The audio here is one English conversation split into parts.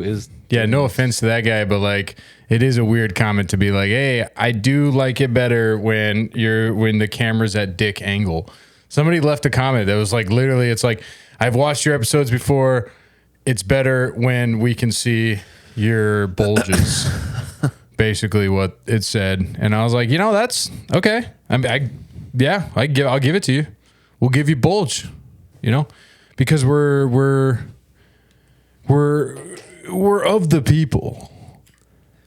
who is. Yeah, no offense to that guy, but like it is a weird comment to be like, hey, I do like it better when the camera's at dick angle. Somebody left a comment that was like literally, it's like, I've watched your episodes before. It's better when we can see your bulges. Basically what it said. And I was like, that's okay. I'll give it to you. We'll give you bulge, because we're of the people.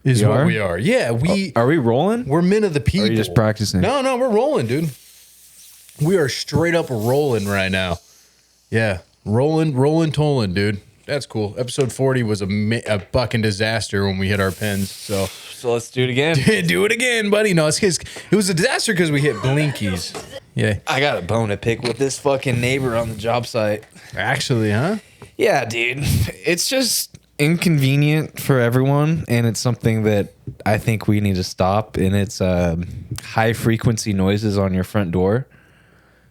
What we are. Yeah, are we rolling? We're men of the people. Or are you just practicing? No, we're rolling, dude. We are straight up rolling right now. Yeah, rolling, tolling, dude. That's cool. Episode 40 was a fucking disaster when we hit our pins. So let's do it again. Do it again, buddy. No, it was a disaster because we hit blinkies. Yeah. I got a bone to pick with this fucking neighbor on the job site. Actually, huh? Yeah, dude. It's just inconvenient for everyone, and it's something that I think we need to stop, and it's high frequency noises on your front door.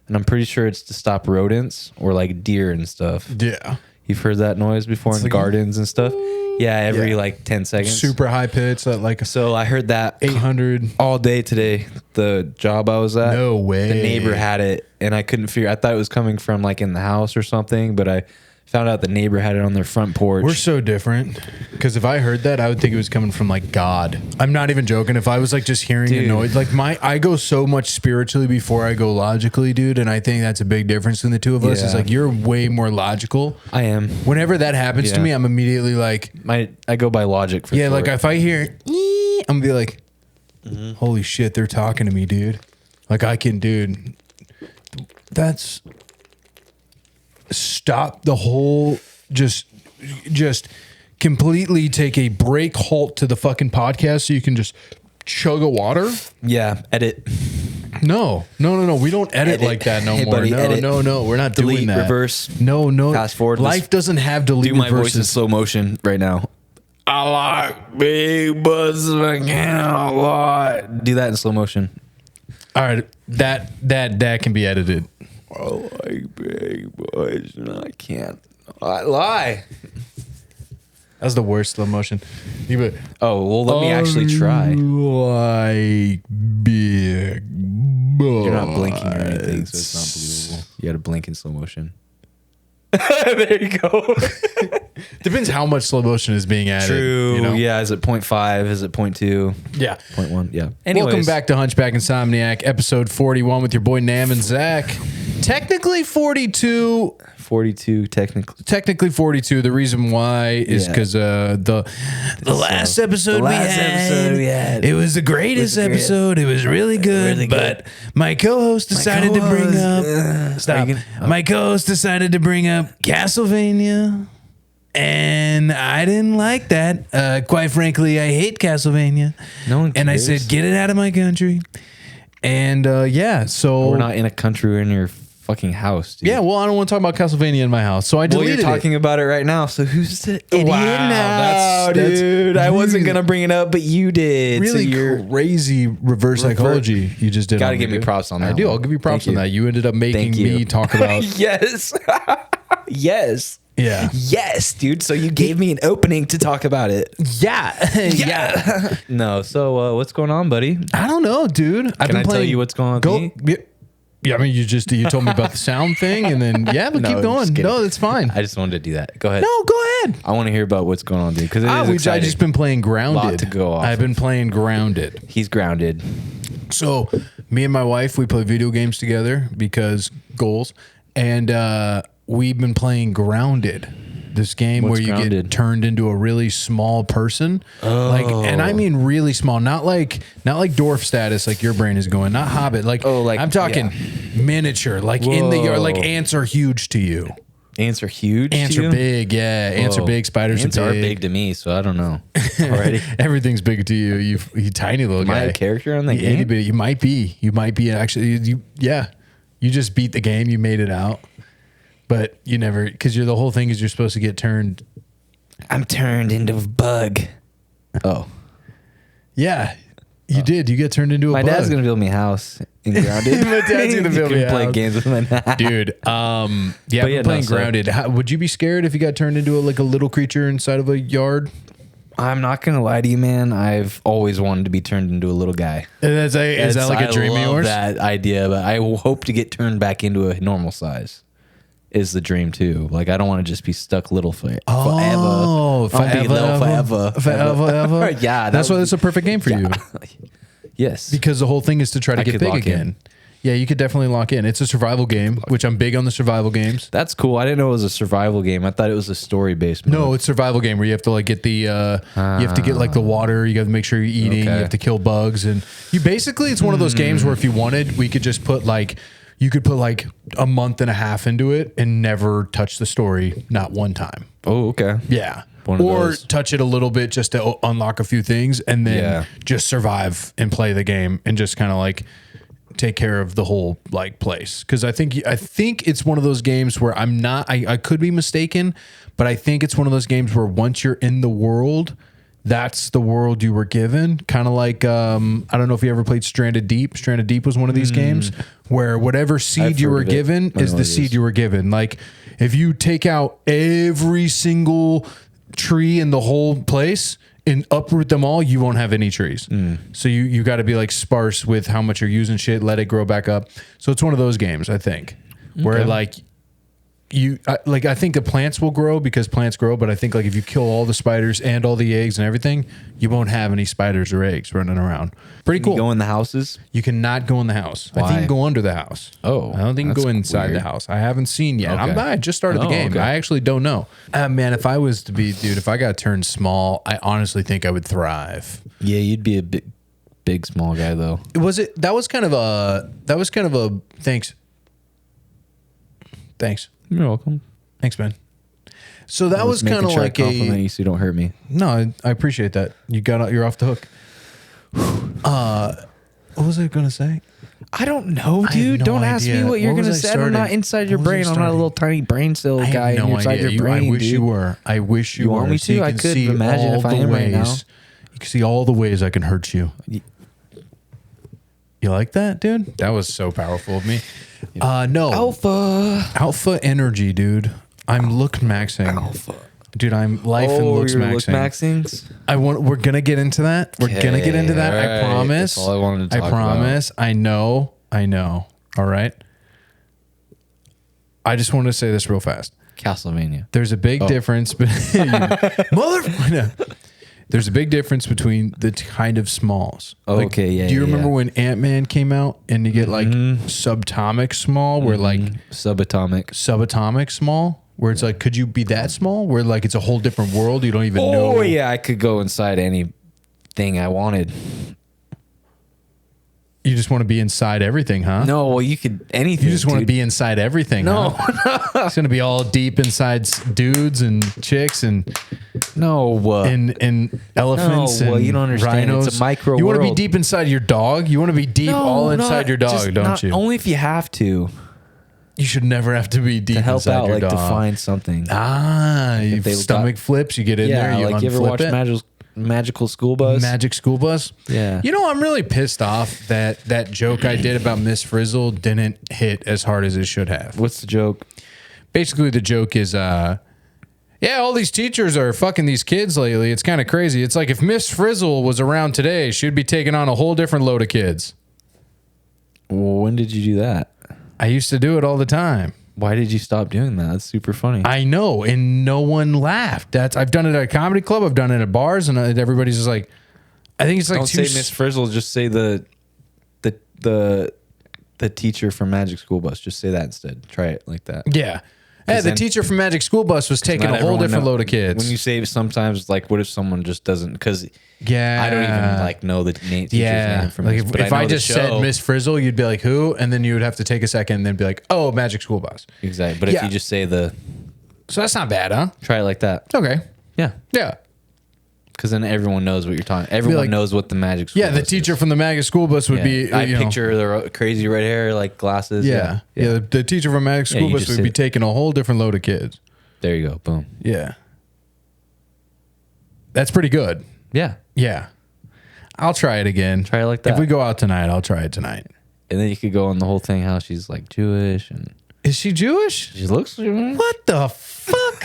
And I'm pretty sure it's to stop rodents or like deer and stuff. Yeah. You've heard that noise before in gardens and stuff? Yeah, every like 10 seconds. Super high pitch. So I heard that 800 all day today. The job I was at. No way. The neighbor had it, and I couldn't figure. I thought it was coming from like in the house or something, but I found out the neighbor had it on their front porch. We're so different. Because if I heard that, I would think it was coming from like God. I'm not even joking. If I was like just hearing a noise, like I go so much spiritually before I go logically, dude. And I think that's a big difference between the two of us. Yeah. Is like you're way more logical. I am. Whenever that happens to me, I'm immediately like, I go by logic for like if I hear, I'm gonna be like, holy shit, they're talking to me, dude. Like dude, that's. Stop the whole just completely take a break halt to the fucking podcast so you can just chug a water. Yeah, edit. No. We don't edit like that no more. Buddy, no. We're not delete, doing that. Reverse. No. Fast forward. Life doesn't have delete. Do my voice in slow motion right now. I like big butts and I can't lie. Do that in slow motion. All right, that can be edited. I like big boys and I can't lie. That's the worst slow motion. Let me actually try. Like big boys. You're not blinking or anything, so it's not believable. You got to blink in slow motion. There you go. Depends how much slow motion is being added. True. Yeah. Is it 0.5? Is it 0.2? Yeah. 0.1. Yeah. Anyways. Welcome back to Hunchback Insomniac, episode 41 with your boy Nahum and Zack. Technically 42. 42, technically. Technically 42. The reason why is because the last episode we had, it was the greatest episode. It was really good, but my co-host decided to bring up... My co-host decided to bring up Castlevania, and I didn't like that. Quite frankly, I hate Castlevania. No one cares. And I said, get it out of my country. And so... We're not in a country, we're in your fucking house, dude. Yeah, well, I don't want to talk about Castlevania in my house, so I deleted it. Well, you're talking about it right now, so who's the idiot now, dude? I wasn't going to bring it up, but you did. Really so crazy reverse psychology you just did. Gotta give me props on that. I do. I'll give you props on that. You ended up making me talk about... Yes. Yes. Yeah. Yes, dude. So you gave me an opening to talk about it. Yeah. Yeah. No, so what's going on, buddy? I don't know, dude. Can I tell you what's going on with me? Yeah, I mean, you told me about the sound thing, and then but keep going. No, that's fine. I just wanted to do that. Go ahead. No, go ahead. I want to hear about what's going on, dude. Because I've just been playing Grounded. Lot to go off. I've been playing Grounded. He's grounded. So me and my wife, we play video games together because goals, and we've been playing Grounded. This game where you get turned into a really small person, and I mean really small, not like dwarf status like your brain is going, not Hobbit, I'm talking miniature, like in the yard, like ants are huge to you. Ants are huge. Ants are big, yeah. Ants are big. Spiders are big to me, so I don't know. Already, everything's big to you. You tiny little guy. Am I a character on the game? You might be. You might be actually. You just beat the game. You made it out. But you never, because the whole thing is you're supposed to get turned. I'm turned into a bug. Oh. Yeah. You did. You get turned into a My bug. dad's gonna build me a house in Grounded. My dad's gonna build me a play house. games with my dad. Dude, I've been playing Grounded. Would you be scared if you got turned into a little creature inside of a yard? I'm not gonna lie to you, man. I've always wanted to be turned into a little guy. Is that like a dream of I love yours? that idea, but I hope to get turned back into a normal size. Is the dream too? Like I don't want to just be stuck little forever. Oh, forever. Yeah, that's why it's a perfect game for you. Yes, Because the whole thing is to try to get big again. Yeah, you could definitely lock in. It's a survival game, which I'm big on the survival games. that's cool. I didn't know it was a survival game. I thought it was a story based. No, it's survival game where you have to like get the you have to get like the water. You got to make sure you're eating. Okay. You have to kill bugs, and you basically it's one of those games where if you wanted, we could just put like you could put like a month and a half into it and never touch the story, not one time. Oh, okay. Yeah. One of Or those. touch it a little bit just to unlock a few things and then just survive and play the game and just kind of like take care of the whole like place. Cause I think it's one of those games where I could be mistaken, but I think it's one of those games where once you're in the world, that's the world you were given. Kind of like, I don't know if you ever played Stranded Deep. Stranded Deep was one of these games where whatever seed you were given is the seed you were given. Like if you take out every single tree in the whole place and uproot them all, you won't have any trees. So you got to be like sparse with how much you're using shit, let it grow back up. So it's one of those games, I think, where like I think the plants will grow because plants grow, but I think like if you kill all the spiders and all the eggs and everything, you won't have any spiders or eggs running around. Pretty cool. You go in the houses. You cannot go in the house. I think you can go under the house. Oh, I don't think you can go that's inside weird. the house. I haven't seen yet. Okay. I just started the Oh, game. okay. I actually don't know. Man, if I was to be, dude, if I got turned small, I honestly think I would thrive. Yeah, you'd be a big small guy though. That was kind of a thanks. You're welcome. Thanks, man. So that was kind of Making sure I like compliment you so you don't hurt me. No, I appreciate that. You're off the hook. What was I gonna say? I don't know, I dude. have no Don't ask me idea. what you're What was gonna I say. I'm starting? not inside your What was I brain. I'm not a starting? little tiny brain cell I guy have no inside idea. your brain. I wish dude. you were. I wish you were. want me so to? you I can could see imagine all if I the am right now. ways. You can see all the ways I can hurt you. You like that, dude? That was so powerful of me. No. Alpha energy, dude. I'm look maxing. Alpha. Dude, I'm life and looks you're maxing. look maxings. We're gonna get into that. We're gonna get into that. I right. promise. That's all I wanted to talk I promise. about. I know. All right. I just want to say this real fast. Castlevania. There's a big difference. There's a big difference between the kind of smalls. Like, Okay, yeah. Do you remember when Ant-Man came out and you get like subatomic small, where like subatomic small, where it's like, could you be that small? Where like it's a whole different world. You don't even know. Oh yeah, I could go inside anything I wanted. You just want to be inside everything, huh? No, well you could anything. You just want to be inside everything. No, huh? It's gonna be all deep inside dudes and chicks and and elephants. No, well, and you don't understand. Rhinos. It's a micro You want to be world. deep inside your dog. You want to be deep all inside your dog, don't you? Only if you have to You should never have to be deep help inside out, your like dog. to find something. You they stomach flips. You get in there. You like you ever unflip watch it. Magical School Bus? Magic School Bus. Yeah. You know, I'm really pissed off that joke I did about Miss Frizzle didn't hit as hard as it should have. What's the joke? Basically, the joke is, yeah, all these teachers are fucking these kids lately. It's kind of crazy. It's like if Miss Frizzle was around today, she'd be taking on a whole different load of kids. Well, when did you do that? I used to do it all the time. Why did you stop doing that? That's super funny. I know, and no one laughed. I've done it at a comedy club. I've done it at bars, and everybody's just like, I think it's like Don't say Miss Frizzle. Just say the teacher from Magic School Bus. Just say that instead. Try it like that. Yeah. Hey, the then- teacher from Magic School Bus was taking Not a whole everyone different know- load of kids. When you say sometimes, like, what if someone just doesn't? Because yeah, I don't even like know the teacher's name from like this, but if know I the just show. said Miss Frizzle, you'd be like, who? And then you would have to take a second and then be like, oh, Magic School Bus. Exactly. But if Yeah. you just say So that's not bad, huh? try it like that. It's okay. Yeah. Yeah. Because then everyone knows what you're talking. Everyone like- knows what the Magic School Yeah, the Bus teacher is. from the Magic School Bus would Yeah. be, I you know, picture the crazy red hair, like glasses. yeah. The teacher from Magic School you Bus just would say be it. taking a whole different load of kids. There you go. Boom. Yeah. That's pretty good. Yeah. Yeah. I'll try it again. Try it like that. If we go out tonight, I'll try it tonight. And then you could go on the whole thing how she's like Jewish and Is she Jewish? she looks Jewish. What the fuck?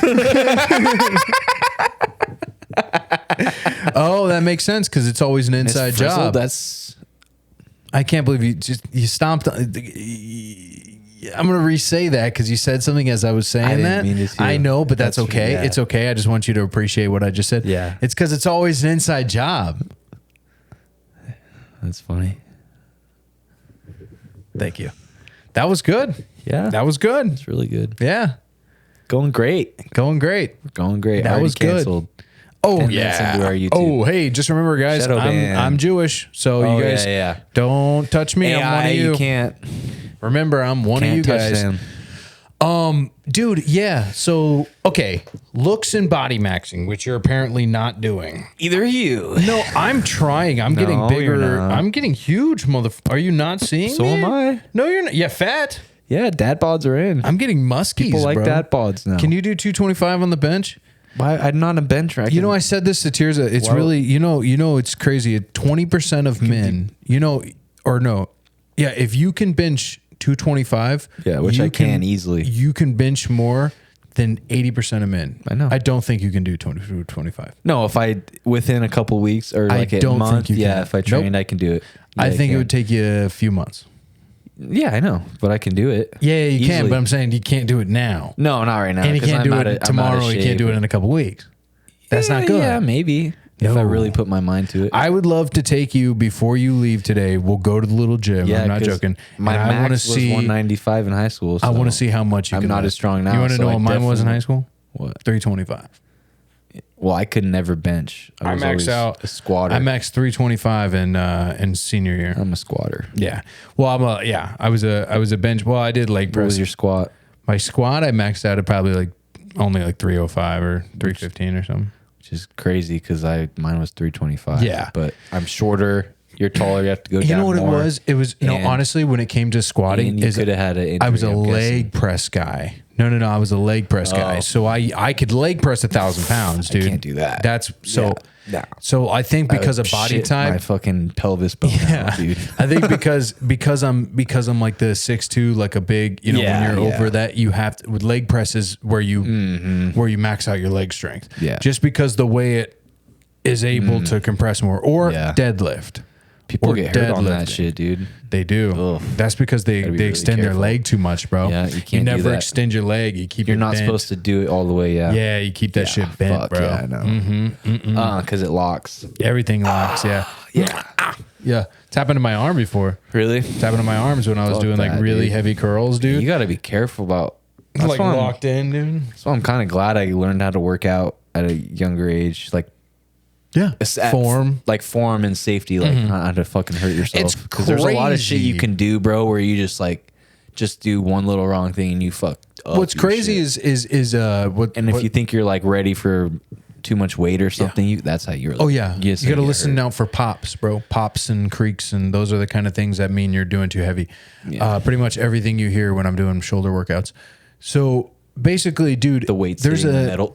Oh, that makes sense because it's always an inside job. That's I can't believe you stomped. I'm gonna re-say that because you said something as I was saying didn't that. mean to. I know, but that's okay. Yeah. It's okay. I just want you to appreciate what I just said. Yeah. It's because it's always an inside job. that's funny. Thank you. That was good. Yeah. That was good. It's really good. Yeah. Going great. Going great. Going great. That Already was good. canceled. Oh 10 minutes into our YouTube. Oh, hey, just remember, guys, Shadow ban. I'm Jewish, so Oh, you guys yeah. don't touch me. I'm one AI, of you. you can't Remember, I'm one of you touch guys. them. Dude, yeah. So, okay, looks and body maxing, which you're apparently not doing. Either you. No, I'm trying. I'm getting No, bigger. you're not. I'm getting huge, Are you not seeing So me? am I. No, you're not. Yeah, fat. Yeah, dad bods are in. I'm getting muskies, People like bro. dad bods now. Can you do 225 on the bench? Why? I'm not a bench rack. You know, I said this to Tirza. It's Wow. really, it's crazy. 20% of men, if you can bench 225, Yeah, which you I can easily. You can bench more than 80% of men. I know. I don't think you can do 225. No, if I within a couple weeks or like a don't month, think you yeah, can. if I trained, I can do it. Yeah, I think it can. would take you a few months. Yeah, I know, but I can do it. Yeah, you can, Easily. but I'm saying you can't do it now. No, not right now. And you 'cause can't I'm do out it of- I'm out of tomorrow. You can't shape. do it in a couple weeks. That's not good. Yeah, maybe if I No. really put my mind to it. I would love to take you before you leave today. We'll go to the little gym. Yeah, I'm not 'cause joking. My And I want to max was see. 195 in high school. I want to so see how much you I'm can not lift. as strong now. You want to so know I what mine was in definitely- high school? What? 325. Well, I could never bench. I was maxed always out. a squatter. I maxed 325 in senior year. I'm a squatter. Yeah. Well, I was a bench. Well, I did leg What press. was your squat? My squat, I maxed out at probably only 305 or 315 or something. Which is crazy because mine was 325. Yeah. but I'm shorter. You're taller. You have to go down. You know what more. it was? It was And- honestly, when it came to squatting, And you could have had an I was a injury, I'm leg guessing. press guy. No, I was a leg press guy. Oh. So I could leg press 1,000 pounds, dude. can't do that. That's so. Yeah. So I think because I of would body shit type, my fucking pelvis bone out, dude. I think because I'm like the 6'2", like a big, Yeah, when you're yeah. over that, you have to, with leg presses where you max out your leg strength. Yeah. Just because the way it is able to compress more or Yeah. deadlift. People Or get hurt on that deadlifting. shit, dude. They do. Ugh. That's because they Gotta be really extend their careful. leg too much, bro. Yeah, you can't do never that. extend your leg. You keep You're it not bent. supposed to do it all the way. Yeah. Yeah, you keep that shit bent, Fuck, bro. Yeah, I know. Because it locks. Everything locks. Yeah. Yeah. Yeah. It's happened to my arm before. Really? It's happened to my arms when I was Fuck doing like that, really dude. heavy curls, dude. You got to be careful about. That's like why I'm- locked in, dude. So I'm kind of glad I learned how to work out at a younger age, like Yeah. at Form. like form and safety, like not how to fucking hurt yourself. It's Because there's a lot of shit crazy. you can do, bro, where you just do one little wrong thing and you fuck up. What's your crazy shit. is what and if what- you think you're like ready for too much weight or something, that's how you're. Oh yeah, just you got to get listen hurt. out for pops, bro. Pops and creaks, and those are the kind of things that mean you're doing too heavy. Pretty much everything you hear when I'm doing shoulder workouts. So basically, dude, The weight's there's hitting a the metal.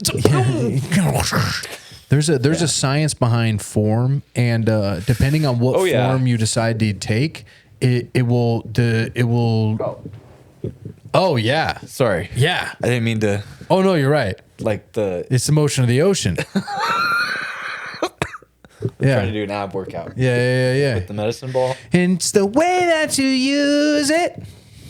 there's a science behind form, and depending on what Oh, yeah. form you decide to take, it will. Oh yeah, Sorry, yeah. I didn't mean to Oh no, you're right. like the It's the motion of the ocean. Yeah. trying to do an ab workout. Yeah. The medicine ball. And it's the way that you use it.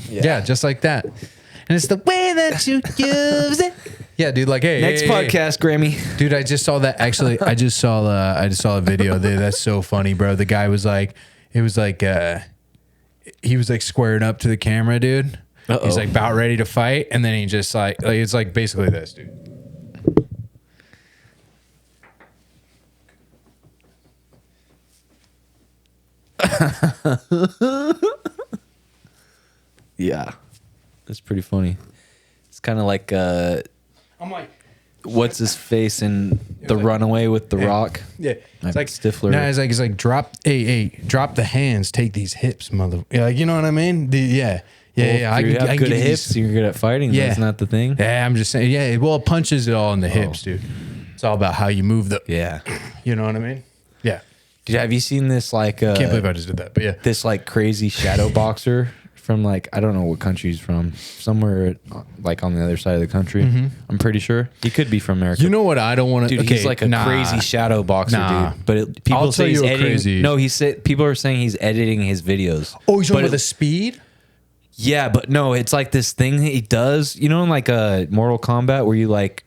Yeah, just like that. And it's the way that you use it. Yeah, dude. Like, hey, Next hey, hey. podcast, Grammy. Dude. I just saw that. Actually, I just saw a video there. That's so funny, bro. The guy was like, he was like squaring up to the camera, dude. Uh-oh. He's like about ready to fight, and then he just like it's like basically this, dude. Yeah, that's pretty funny. It's kind of like I'm like, what's his face in The Runaway with The Rock. yeah, Like it's like Stifler. No, it's like drop, hey, drop the hands, take these hips, mother. Yeah, like you know what I mean? Yeah. Well, if you have good give you hips, these- you're good at fighting. Yeah. That's not the thing. Yeah, I'm just saying. Yeah, well, it punches it all in the hips, dude. It's all about how you move the. Yeah. You know what I mean? Yeah. Dude, have you seen this like Can't believe I just did that, but yeah. this like crazy shadow boxer from like I don't know what country he's from, somewhere like on the other side of the country. I'm pretty sure he could be from America. You know what I don't want to. Dude, he's like a crazy shadow boxer, dude. But people I'll say tell he's you a editing. crazy- No, he said people are saying he's editing his videos. Oh, he's But talking about it- the speed. Yeah, but no, it's like this thing that he does. You know, in like a Mortal Kombat where you like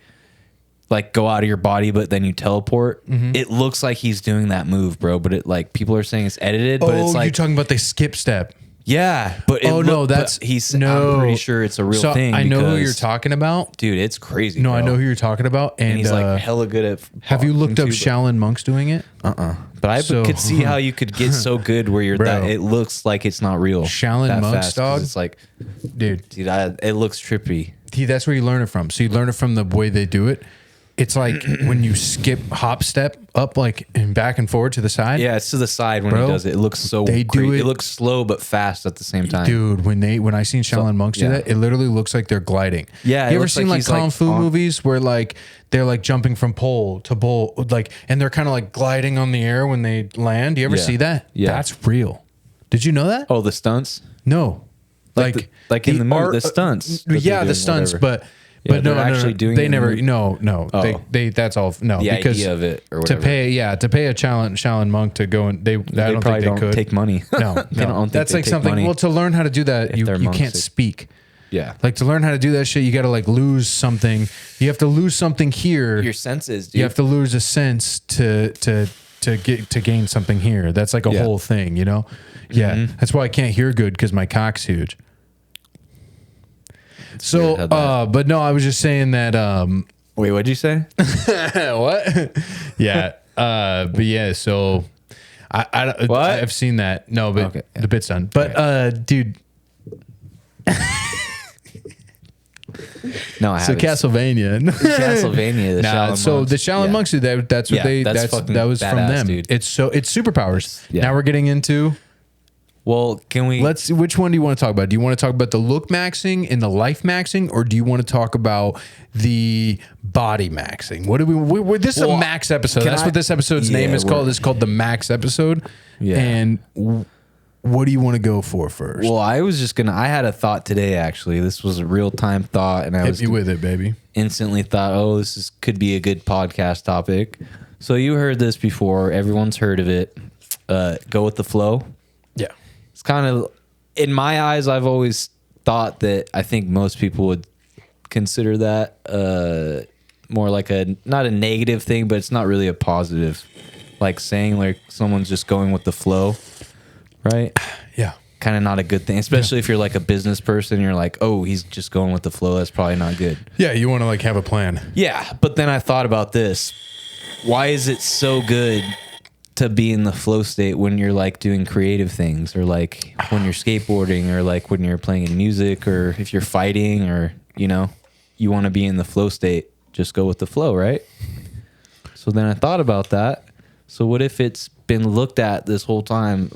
go out of your body, but then you teleport. It looks like he's doing that move, bro. But it like people are saying it's edited. But it's like you're talking about the skip step. yeah, but it no, but that's he's. no. I'm pretty sure it's a real So thing. I know who because, you're talking about. dude. It's crazy. No, bro. I know who you're talking about, and, he's like hella good at. have you looked up boxing, too, Shaolin monks doing it? but I So- could see how you could get so good where you're Bro. that. It looks like it's not real. Shaolin that monks, fast, 'cause dog? It's like, Dude, it looks trippy. that's where you learn it from. So you learn it from the way they do it. It's like when you skip hop step up like and back and forward to the side. Yeah, it's to the side when Bro, he does it. It looks so. they do great. it- It looks slow but fast at the same time. Dude, when I seen Shaolin monks do yeah. that, it literally looks like they're gliding. Yeah, it you ever looks seen like like he's, kung like, fu on- movies where like they're like jumping from pole to pole, like, and they're kind of like gliding on the air when they land? You ever Yeah. see that? Yeah. That's real. Did you know that? Oh, the stunts. No, Like in the movie, the stunts that Yeah, they're the doing, stunts, whatever. but Yeah, no, they're actually doing They it in the never. movie? No. Oh. They. That's all. No, The because idea of it or to whatever. pay a Shaolin monk to go and I They don't probably think they don't could take money. No, They don't think that's they like take something. money Well, to learn how to do that, you they're monks. can't speak. Yeah, Like to learn how to do that shit, you got to like lose something. You have to lose something here. your senses, dude. You have to lose a sense to gain something here. That's like a Yeah. whole thing, you know? Yeah, that's why I can't hear good because my cock's huge. So, weird how that- but no, I was just saying that. Wait, what'd you say? What? Yeah, but yeah. So, What? I've seen that. No, but Okay, yeah. the bit's done. But dude. No, I So haven't. Castlevania. Castlevania. The Shaolin so monks. the Shaolin Yeah. monks do that. That's what Yeah, that's fucking that was from badass, them. dude. It's superpowers. Yeah. Now we're getting into Well, can we? let's see, which one do you want to talk about? Do you want to talk about the look maxing and the life maxing, or do you want to talk about the body maxing? What do this is a Well, max episode. can That's I- what this episode's name Yeah, is called. we're- It's called the max episode. Yeah. And what do you want to go for first? Well, I was just gonna. I had a thought today. Actually, this was a real time thought, and I Hit was me with it, baby. instantly thought, "Oh, could be a good podcast topic." So you heard this before. Everyone's heard of it. Go with the flow. Yeah. It's kind of, in my eyes, I've always thought that I think most people would consider that more like not a negative thing, but it's not really a positive. Like saying like someone's just going with the flow, right? Yeah. Kind of not a good thing, especially if you're like a business person. You're like, oh, he's just going with the flow. That's probably not good. Yeah. You want to like have a plan. Yeah, but then I thought about this. Why is it so good to be in the flow state when you're like doing creative things, or like when you're skateboarding, or like when you're playing music, or if you're fighting, or you want to be in the flow state, just go with the flow, right? So then I thought about that. So what if it's been looked at this whole time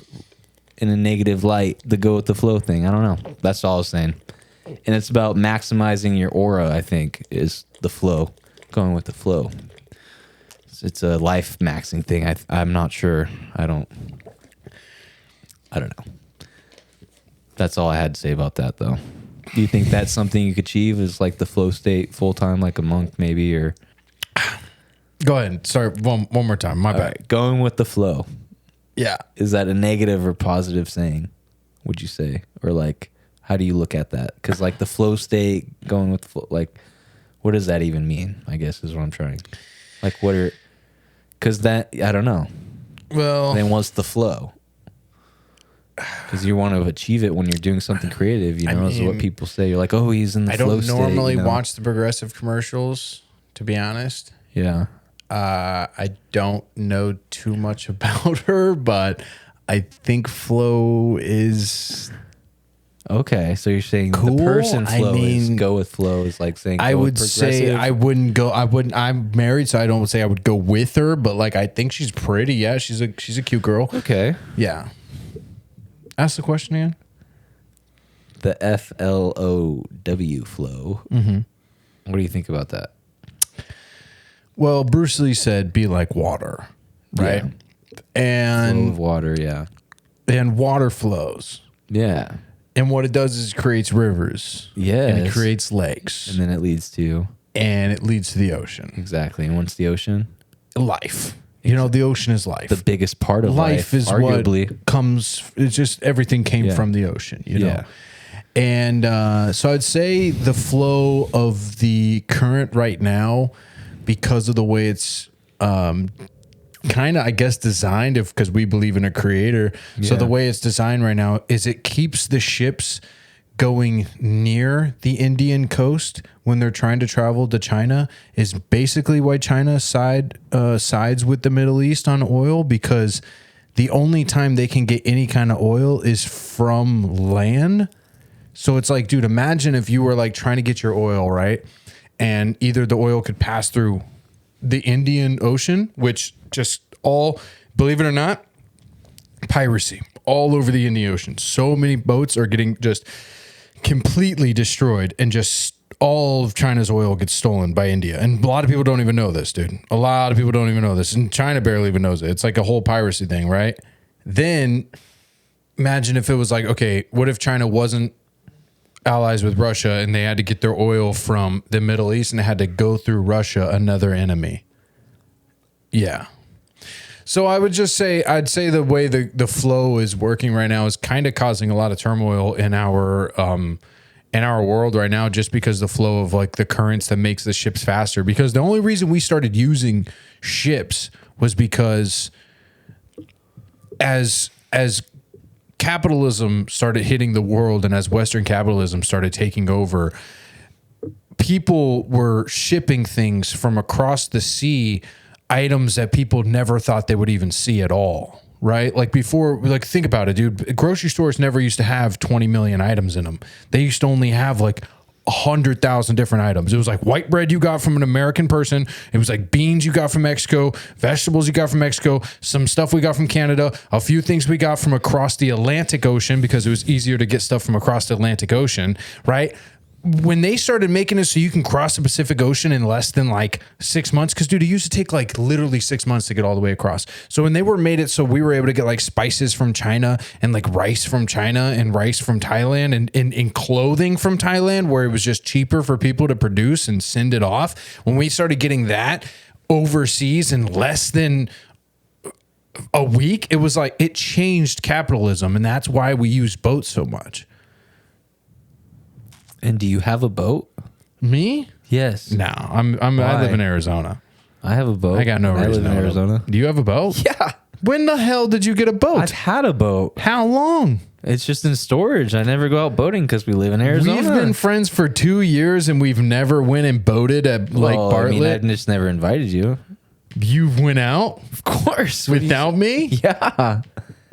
in a negative light, the go with the flow thing? I don't know. That's all I was saying. And it's about maximizing your aura, I think, is the flow, going with the flow. It's a life maxing thing. I'm not sure. I don't know. That's all I had to say about that, though. Do you think that's something you could achieve, is like the flow state full time, like a monk maybe, or Go ahead. Sorry. One more time. My bad. right, going with the flow? Yeah. Is that a negative or positive saying, would you say? Or like, how do you look at that? Because like the flow state, going with the flow, like, what does that even mean? I guess is what I'm trying. Like, because that, I don't know. Well, Then what's the flow? Because you want to achieve it when you're doing something creative, is what mean, people say. You're like, oh, he's in the I flow don't state. normally watch the Progressive commercials, to be honest. Yeah. I don't know too much about her, but I think flow is. Okay, so you're saying Cool. the person I flow is mean, go with flow is like saying I go would with say progressive? I wouldn't go. I wouldn't. I'm married, so I don't say I would go with her. But like, I think she's pretty. Yeah, she's a cute girl. Okay. Yeah. Ask the question again. The FLOW flow. Mm-hmm. What do you think about that? Well, Bruce Lee said, "Be like water," right? Yeah. Flow And of water, yeah. and water flows. Yeah. And what it does is it creates rivers. Yes. And it creates lakes. And then it leads to the ocean. exactly. And what's the ocean? Life. You know, the ocean is life. The biggest part of life is arguably. what comes. It's just everything came from the ocean, you know. And so I'd say the flow of the current right now, because of the way it's kind of, I guess, designed, because we believe in a creator. So the way it's designed right now is it keeps the ships going near the Indian coast when they're trying to travel to China, is basically why China sides with the Middle East on oil, because the only time they can get any kind of oil is from land. So it's like, dude, imagine if you were like trying to get your oil, right? And either the oil could pass through the Indian Ocean, which just all, believe it or not, piracy all over the Indian Ocean. So many boats are getting just completely destroyed, and just all of China's oil gets stolen by India. And a lot of people don't even know this, dude. A lot of people don't even know this. And China barely even knows it. It's like a whole piracy thing, right? Then imagine if it was like, okay, what if China wasn't allies with Russia and they had to get their oil from the Middle East and they had to go through Russia, another enemy? Yeah. So I would just say, I'd say the way the flow is working right now is kind of causing a lot of turmoil in our world right now, just because the flow of like the currents that makes the ships faster. Because the only reason we started using ships was because as capitalism started hitting the world and as Western capitalism started taking over, people were shipping things from across the sea, items that people never thought they would even see at all, right? Like before, like think about it, dude. Grocery stores never used to have 20 million items in them. They used to only have like 100,000 different items. It was like white bread you got from an American person. It was like beans you got from Mexico, vegetables you got from Mexico, some stuff we got from Canada, a few things we got from across the Atlantic Ocean, because it was easier to get stuff from across the Atlantic Ocean, right? When they started making it so you can cross the Pacific Ocean in less than like 6 months, because dude, it used to take like literally 6 months to get all the way across. So when they made it so we were able to get like spices from China and like rice from China and rice from Thailand and clothing from Thailand, where it was just cheaper for people to produce and send it off. When we started getting that overseas in less than a week, it was like, it changed capitalism. And that's why we use boats so much. And do you have a boat? Me? Yes. No, I live in Arizona. I have a boat. I got no reason. I live in Arizona. Do you have a boat? Yeah. When the hell did you get a boat? I've had a boat. How long? It's just in storage. I never go out boating because we live in Arizona. We've been friends for 2 years and we've never went and boated at Lake Bartlett. I just never invited you. You went out? Of course. Without me? Yeah.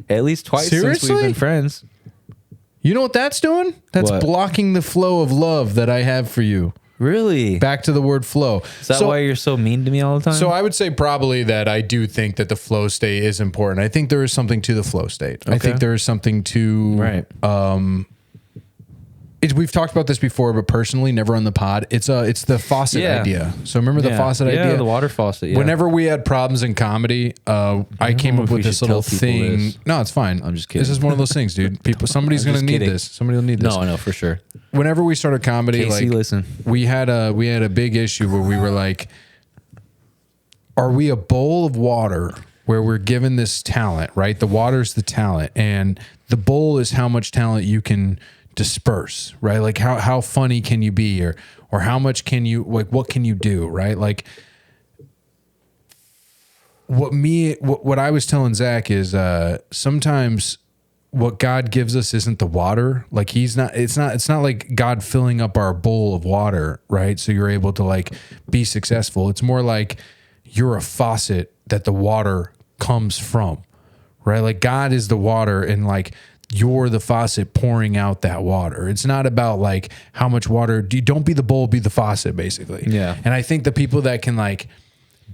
At least twice Seriously? since we've been friends. You know what that's doing? That's what? blocking the flow of love that I have for you. Really? Back to the word flow. Is that why you're so mean to me all the time? So I would say probably that I do think that the flow state is important. I think there is something to the flow state. Okay. I think there is something to we've talked about this before, but personally, never on the pod. It's the faucet idea. So remember the faucet idea? Yeah, the water faucet. Yeah. Whenever we had problems in comedy, I came up with this little thing. This. No, it's fine. I'm just kidding. This is one of those things, dude. Somebody's going to need this. Somebody will need this. No, I know for sure. Whenever we started comedy, Casey, listen. we had a big issue where we were like, are we a bowl of water where we're given this talent, right? The water's the talent, and the bowl is how much talent you can disperse, right? Like how funny can you be, or how much can you, like, what can you do, right? Like what I was telling Zach is sometimes what God gives us isn't the water. Like it's not like God filling up our bowl of water, right? So you're able to like be successful. It's more like you're a faucet that the water comes from, right? Like God is the water, and like you're the faucet pouring out that water. It's not about like how much water. Don't be the bowl, be the faucet, basically. Yeah. And I think the people that can like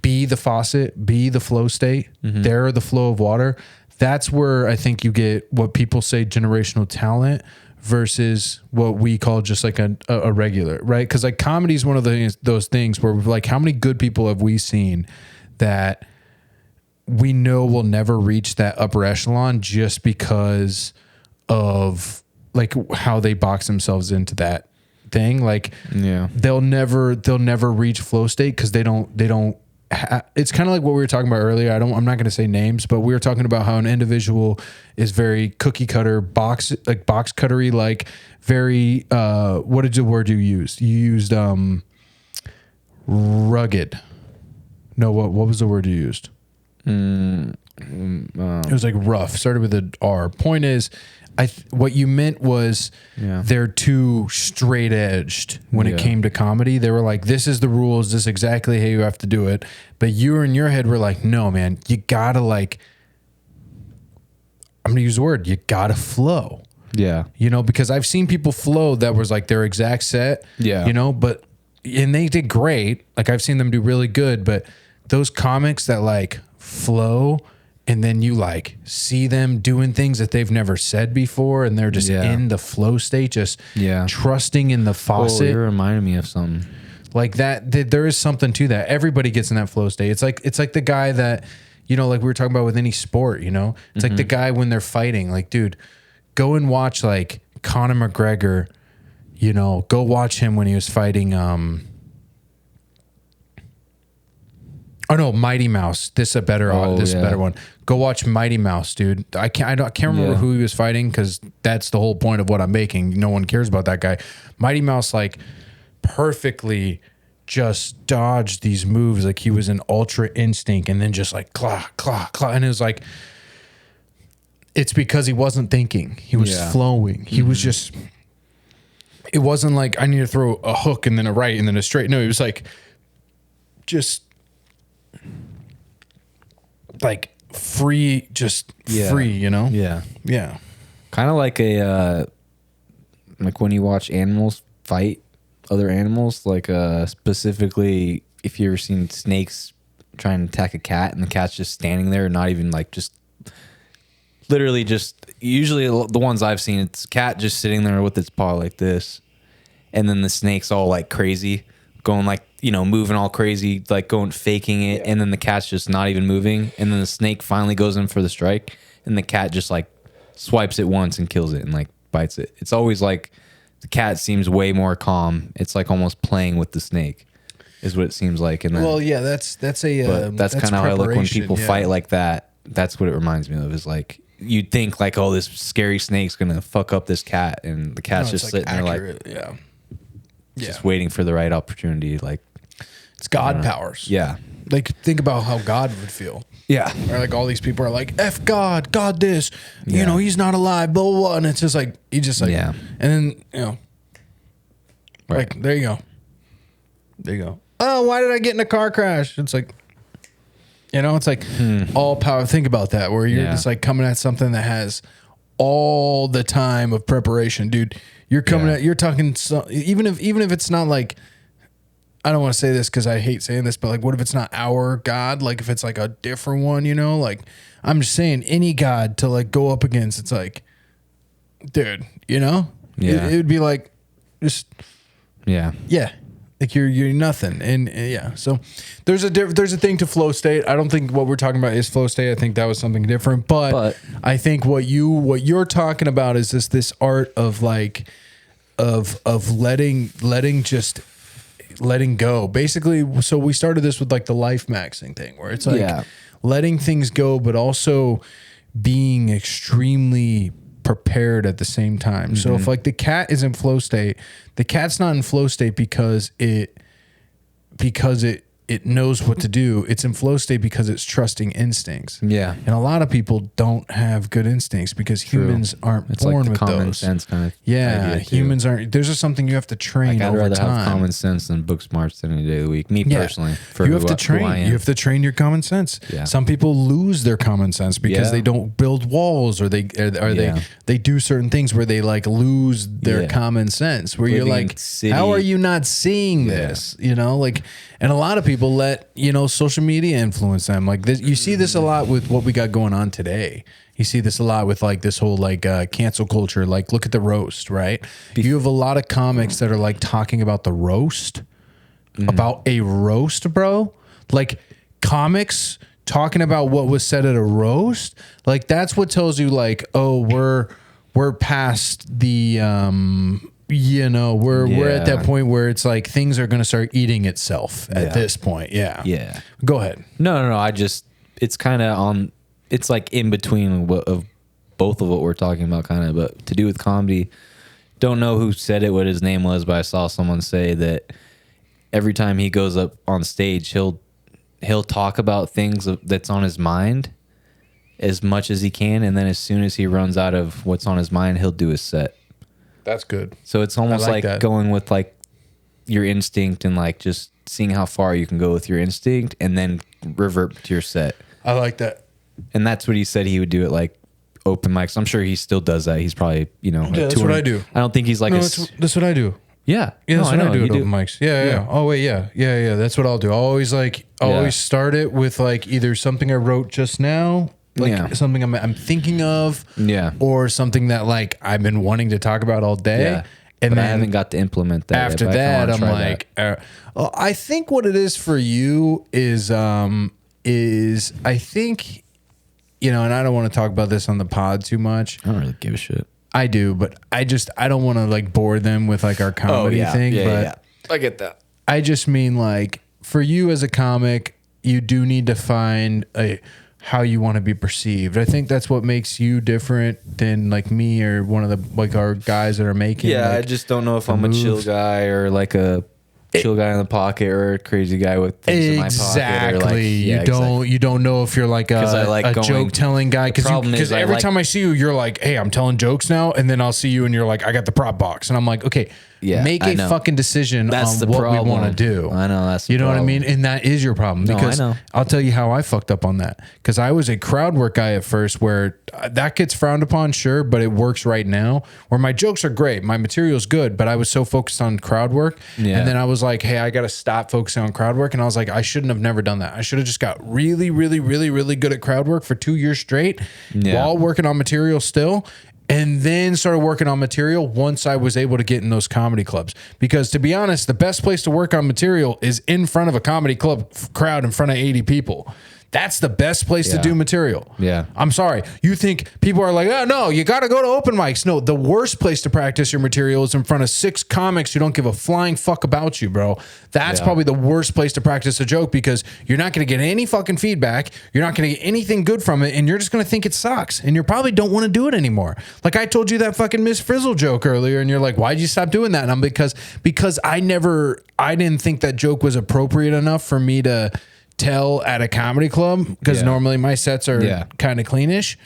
be the faucet, be the flow state, they're the flow of water. That's where I think you get what people say generational talent versus what we call just like a regular, right? Because like comedy is one of those things where we're like, how many good people have we seen that we know we'll never reach that upper echelon just because of like how they box themselves into that thing. Like they'll never reach flow state because they don't it's kind of like what we were talking about earlier. I'm not going to say names, but we were talking about how an individual is very cookie cutter box cuttery, like very what did the word you used? You used rugged. No, what was the word you used? It was like rough. Started with an R. Point is, what you meant was they're too straight edged when it came to comedy. They were like, "This is the rules. This is exactly how you have to do it." But you in your head were like, "No, man, you gotta like." I'm gonna use the word. You gotta flow. Yeah. You know, because I've seen people flow that was like their exact set. Yeah. You know, and they did great. Like I've seen them do really good, but those comics that like flow and then you like see them doing things that they've never said before and they're just in the flow state, just trusting in the faucet. Oh, you're reminding me of something. Like that, there is something to that. Everybody gets in that flow state. It's like the guy that, you know, like we were talking about with any sport, you know, it's like the guy when they're fighting, like, dude, go and watch like Conor McGregor, you know, go watch him when he was fighting, Mighty Mouse. This is a better one. Go watch Mighty Mouse, dude. I can't remember who he was fighting because that's the whole point of what I'm making. No one cares about that guy. Mighty Mouse like perfectly just dodged these moves like he was an ultra instinct and then just like claw, claw, claw. And it was like, it's because he wasn't thinking. He was flowing. He was just, it wasn't like I need to throw a hook and then a right and then a straight. No, it was like just like free, free, you know? Yeah. Yeah. Kind of like like when you watch animals fight other animals, like specifically if you ever seen snakes trying to attack a cat and the cat's just standing there, not even like just literally just, usually the ones I've seen, it's a cat just sitting there with its paw like this. And then the snake's all like crazy, going like, you know, moving all crazy, like going faking it, and then the cat's just not even moving, and then the snake finally goes in for the strike, and the cat just like swipes it once and kills it and like bites it. It's always like the cat seems way more calm. It's like almost playing with the snake, is what it seems like. And then, well, yeah, that's that's kind of how I look when people fight like that. That's what it reminds me of. Is like you'd think like, oh, this scary snake's gonna fuck up this cat, and the cat's just sitting there like just waiting for the right opportunity, like. It's God powers. Yeah. Like, think about how God would feel. Yeah. Or like all these people are like, F God, God this, you know, he's not alive, blah, blah, blah. And it's just like, he just like, and then, you know, like, there you go. There you go. Oh, why did I get in a car crash? It's like, you know, it's like all power. Think about that, where you're just like coming at something that has all the time of preparation, dude. You're coming at, you're talking, even if it's not like, I don't want to say this because I hate saying this, but like, what if it's not our God? Like if it's like a different one, you know, like I'm just saying any God to like go up against, it's like, dude, you know, it would be like, just, like you're nothing. And so there's a thing to flow state. I don't think what we're talking about is flow state. I think that was something different, but I think what you're talking about is this art of like, of letting go, basically. So we started this with like the life maxing thing, where it's like letting things go, but also being extremely prepared at the same time. So if like the cat is in flow state, the cat's not in flow state because it knows what to do. It's in flow state because it's trusting instincts. Yeah. And a lot of people don't have good instincts because humans aren't born with common those. Sense kind of humans aren't. There's just something you have to train over time. I'd rather have common sense than book smarts any day of the week. Me personally. You have to train. You have to train your common sense. Yeah. Some people lose their common sense because they don't build walls, or they do certain things where they like lose their common sense. Where you're like, how are you not seeing this? You know, like, and a lot of people let, you know, social media influence them. Like this, you see this a lot with what we got going on today. You see this a lot with like this whole like cancel culture. Like look at the roast, right? You have a lot of comics that are like talking about the roast, about a roast, bro. Like comics talking about what was said at a roast, like that's what tells you like, oh, we're past the we're at that point where it's like things are going to start eating itself at this point. Yeah. Go ahead. No. It's kind of it's like in between of both of what we're talking about, kind of, but to do with comedy. Don't know who said it, what his name was, but I saw someone say that every time he goes up on stage, he'll talk about things that's on his mind as much as he can, and then as soon as he runs out of what's on his mind, he'll do his set. That's good. So it's almost like going with like your instinct and like just seeing how far you can go with your instinct and then revert to your set. I like that. And that's what he said he would do at like open mics. I'm sure he still does that. He's probably, that's what I do. I don't think he's like that's what I do. Yeah. That's what I do at open mics. Yeah. Oh wait, yeah. That's what I'll do. I'll always start it with like either something I wrote just now, like something I'm thinking of, or something that like I've been wanting to talk about all day. Yeah. And then I haven't got to implement that. After that, I'm like, I think what it is for you is I think, and I don't want to talk about this on the pod too much. I don't really give a shit. I do, but I don't want to like bore them with like our comedy thing. But I get that. I just mean like for you as a comic, you do need to find how you want to be perceived. I think that's what makes you different than like me or one of the like our guys that are making. Yeah, like, I just don't know if I'm a chill guy or like a chill guy in the pocket or a crazy guy with things in my pocket. Or like, you don't know if you're like a joke telling guy because every time I see you, you're like, hey, I'm telling jokes now, and then I'll see you and you're like, I got the prop box, and I'm like, okay, make a fucking decision on what we want to do. I know that's you know what I mean, and that is your problem because I know. I'll tell you how I fucked up on that because I was a crowd work guy at first where that gets frowned upon, sure, but it works right now where my jokes are great, my material's good, but I was so focused on crowd work, and then I was like, hey, I got to stop focusing on crowd work, and I was like, I shouldn't have never done that. I should have just got really, really, really, really good at crowd work for 2 years straight while working on material still. And then started working on material once I was able to get in those comedy clubs. Because to be honest, the best place to work on material is in front of a comedy club crowd in front of 80 people. That's the best place to do material. Yeah. I'm sorry. You think people are like, oh, no, you got to go to open mics. No, the worst place to practice your material is in front of 6 comics who don't give a flying fuck about you, bro. That's probably the worst place to practice a joke because you're not going to get any fucking feedback. You're not going to get anything good from it. And you're just going to think it sucks. And you probably don't want to do it anymore. Like I told you that fucking Miss Frizzle joke earlier. And you're like, why'd you stop doing that? And I'm because I didn't think that joke was appropriate enough for me to tell at a comedy club because normally my sets are kind of cleanish.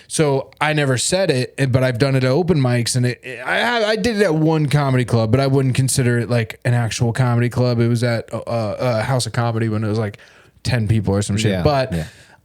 So I never said it, but I've done it at open mics, and I did it at one comedy club, but I wouldn't consider it like an actual comedy club. It was at a House of Comedy when it was like 10 people or some shit.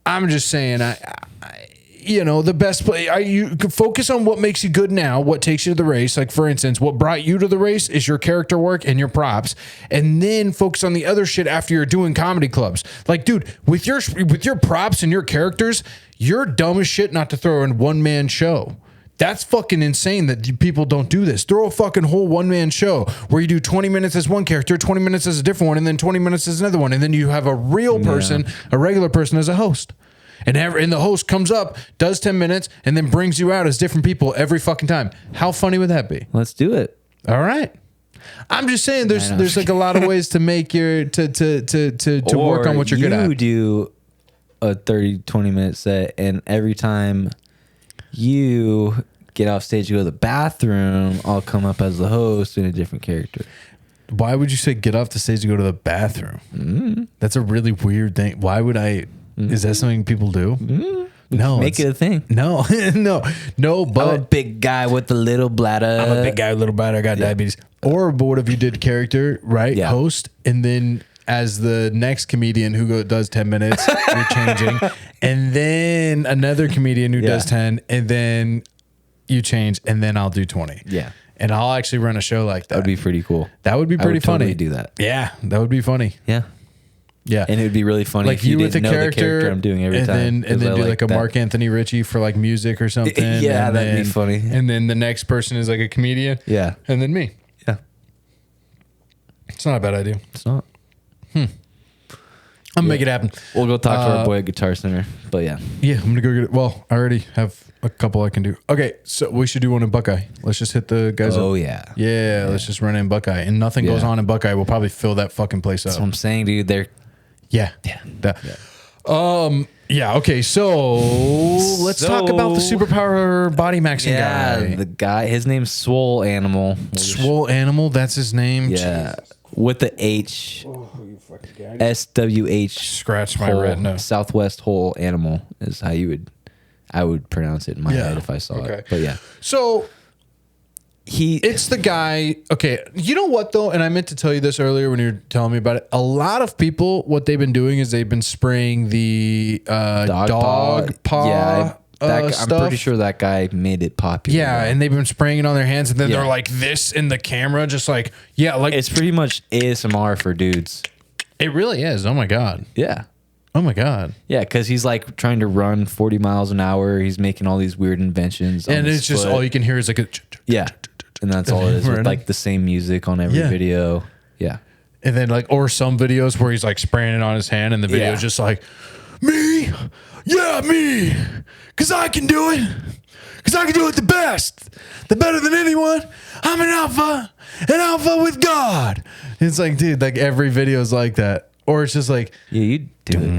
I'm just saying, the best play. You can focus on what makes you good now, what takes you to the race. Like for instance, what brought you to the race is your character work and your props, and then focus on the other shit after you're doing comedy clubs. Like, dude, with your props and your characters, you're dumb as shit not to throw in one-man show. That's fucking insane that people don't do this. Throw a fucking whole one-man show where you do 20 minutes as one character, 20 minutes as a different one, and then 20 minutes as another one, and then you have a real person, a regular person as a host. And the host comes up, does 10 minutes, and then brings you out as different people every fucking time. How funny would that be? Let's do it. All right. I'm just saying there's like a lot of ways to make your to work on what you're good at. You do a 20 minute set, and every time you get off stage, you go to the bathroom, I'll come up as the host in a different character. Why would you say get off the stage to go to the bathroom? Mm-hmm. That's a really weird thing. Why would I... Is that something people do? Mm-hmm. No, make it a thing. No, but I'm a big guy with a little bladder. I'm a big guy with a little bladder. I got diabetes. Or what if you did character, right? Yeah. Host, and then as the next comedian who does 10 minutes, you're changing, and then another comedian who does 10, and then you change, and then I'll do 20. Yeah. And I'll actually run a show like that. That would be pretty cool. That would be pretty funny. Totally do that. Yeah, that would be funny. Yeah. Yeah, and it would be really funny like if you with didn't the know the character I'm doing every time. And then do like a Mark Anthony Ritchie for like music or something. Yeah, that'd be funny. And then the next person is like a comedian. Yeah. And then me. Yeah. It's not a bad idea. It's not. I'm gonna make it happen. We'll go talk to our boy at Guitar Center. But yeah. Yeah, I'm gonna go get it. Well, I already have a couple I can do. Okay, so we should do one in Buckeye. Let's just hit the guys Oh, up. yeah. Let's just run in Buckeye. And nothing goes on in Buckeye. We'll probably fill that fucking place up. That's what I'm saying, dude. They're Yeah. Okay, so let's talk about the superpower body maxing guy. the guy. His name's Swole Animal. Swole Animal, that's his name. Yeah. With the H. SWH. Scratch my Whole, retina. Southwest Whole Animal is how I would pronounce it in my head if I saw it. But yeah. So it's the guy. Okay, you know what though, and I meant to tell you this earlier when you were telling me about it. A lot of people, what they've been doing is they've been spraying the dog paw. I'm stuff. pretty sure that guy made it popular. Yeah, and they've been spraying it on their hands, and then they're like this in the camera, just like like it's pretty much ASMR for dudes. It really is. Oh my god. Yeah. Oh my god. Yeah, because he's like trying to run 40 miles an hour. He's making all these weird inventions, and it's just all you can hear is like and that's all it is. With like the same music on every video. Yeah. And then or some videos where he's like spraying it on his hand, and the video is just like, me, yeah, me, because I can do it, because I can do it the best, the better than anyone. I'm an alpha with God. It's like, dude, like every video is like that, or it's just like, yeah, you do it.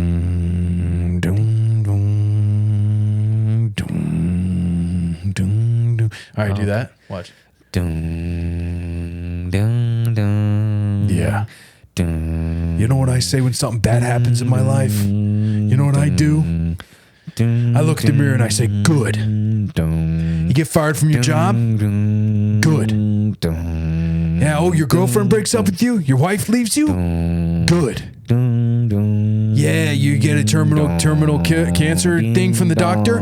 All right, do that. Watch. Yeah. You know what I say when something bad happens in my life? You know what I do? I look in the mirror and I say, good. You get fired from your job? Good. Yeah, your girlfriend breaks up with you? Your wife leaves you? Good. Yeah, you get a terminal cancer thing from the doctor?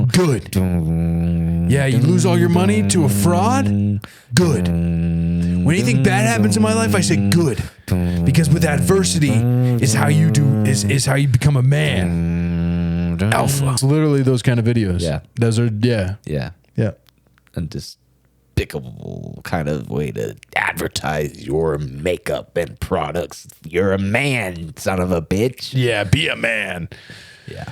Good. Yeah, you lose all your money to a fraud? Good. When anything bad happens in my life, I say good. Because with adversity is how you is how you become a man. Alpha. It's literally those kind of videos. Yeah. Those are Yeah. Yeah. A despicable kind of way to advertise your makeup and products. You're a man, son of a bitch. Yeah, be a man. Yeah.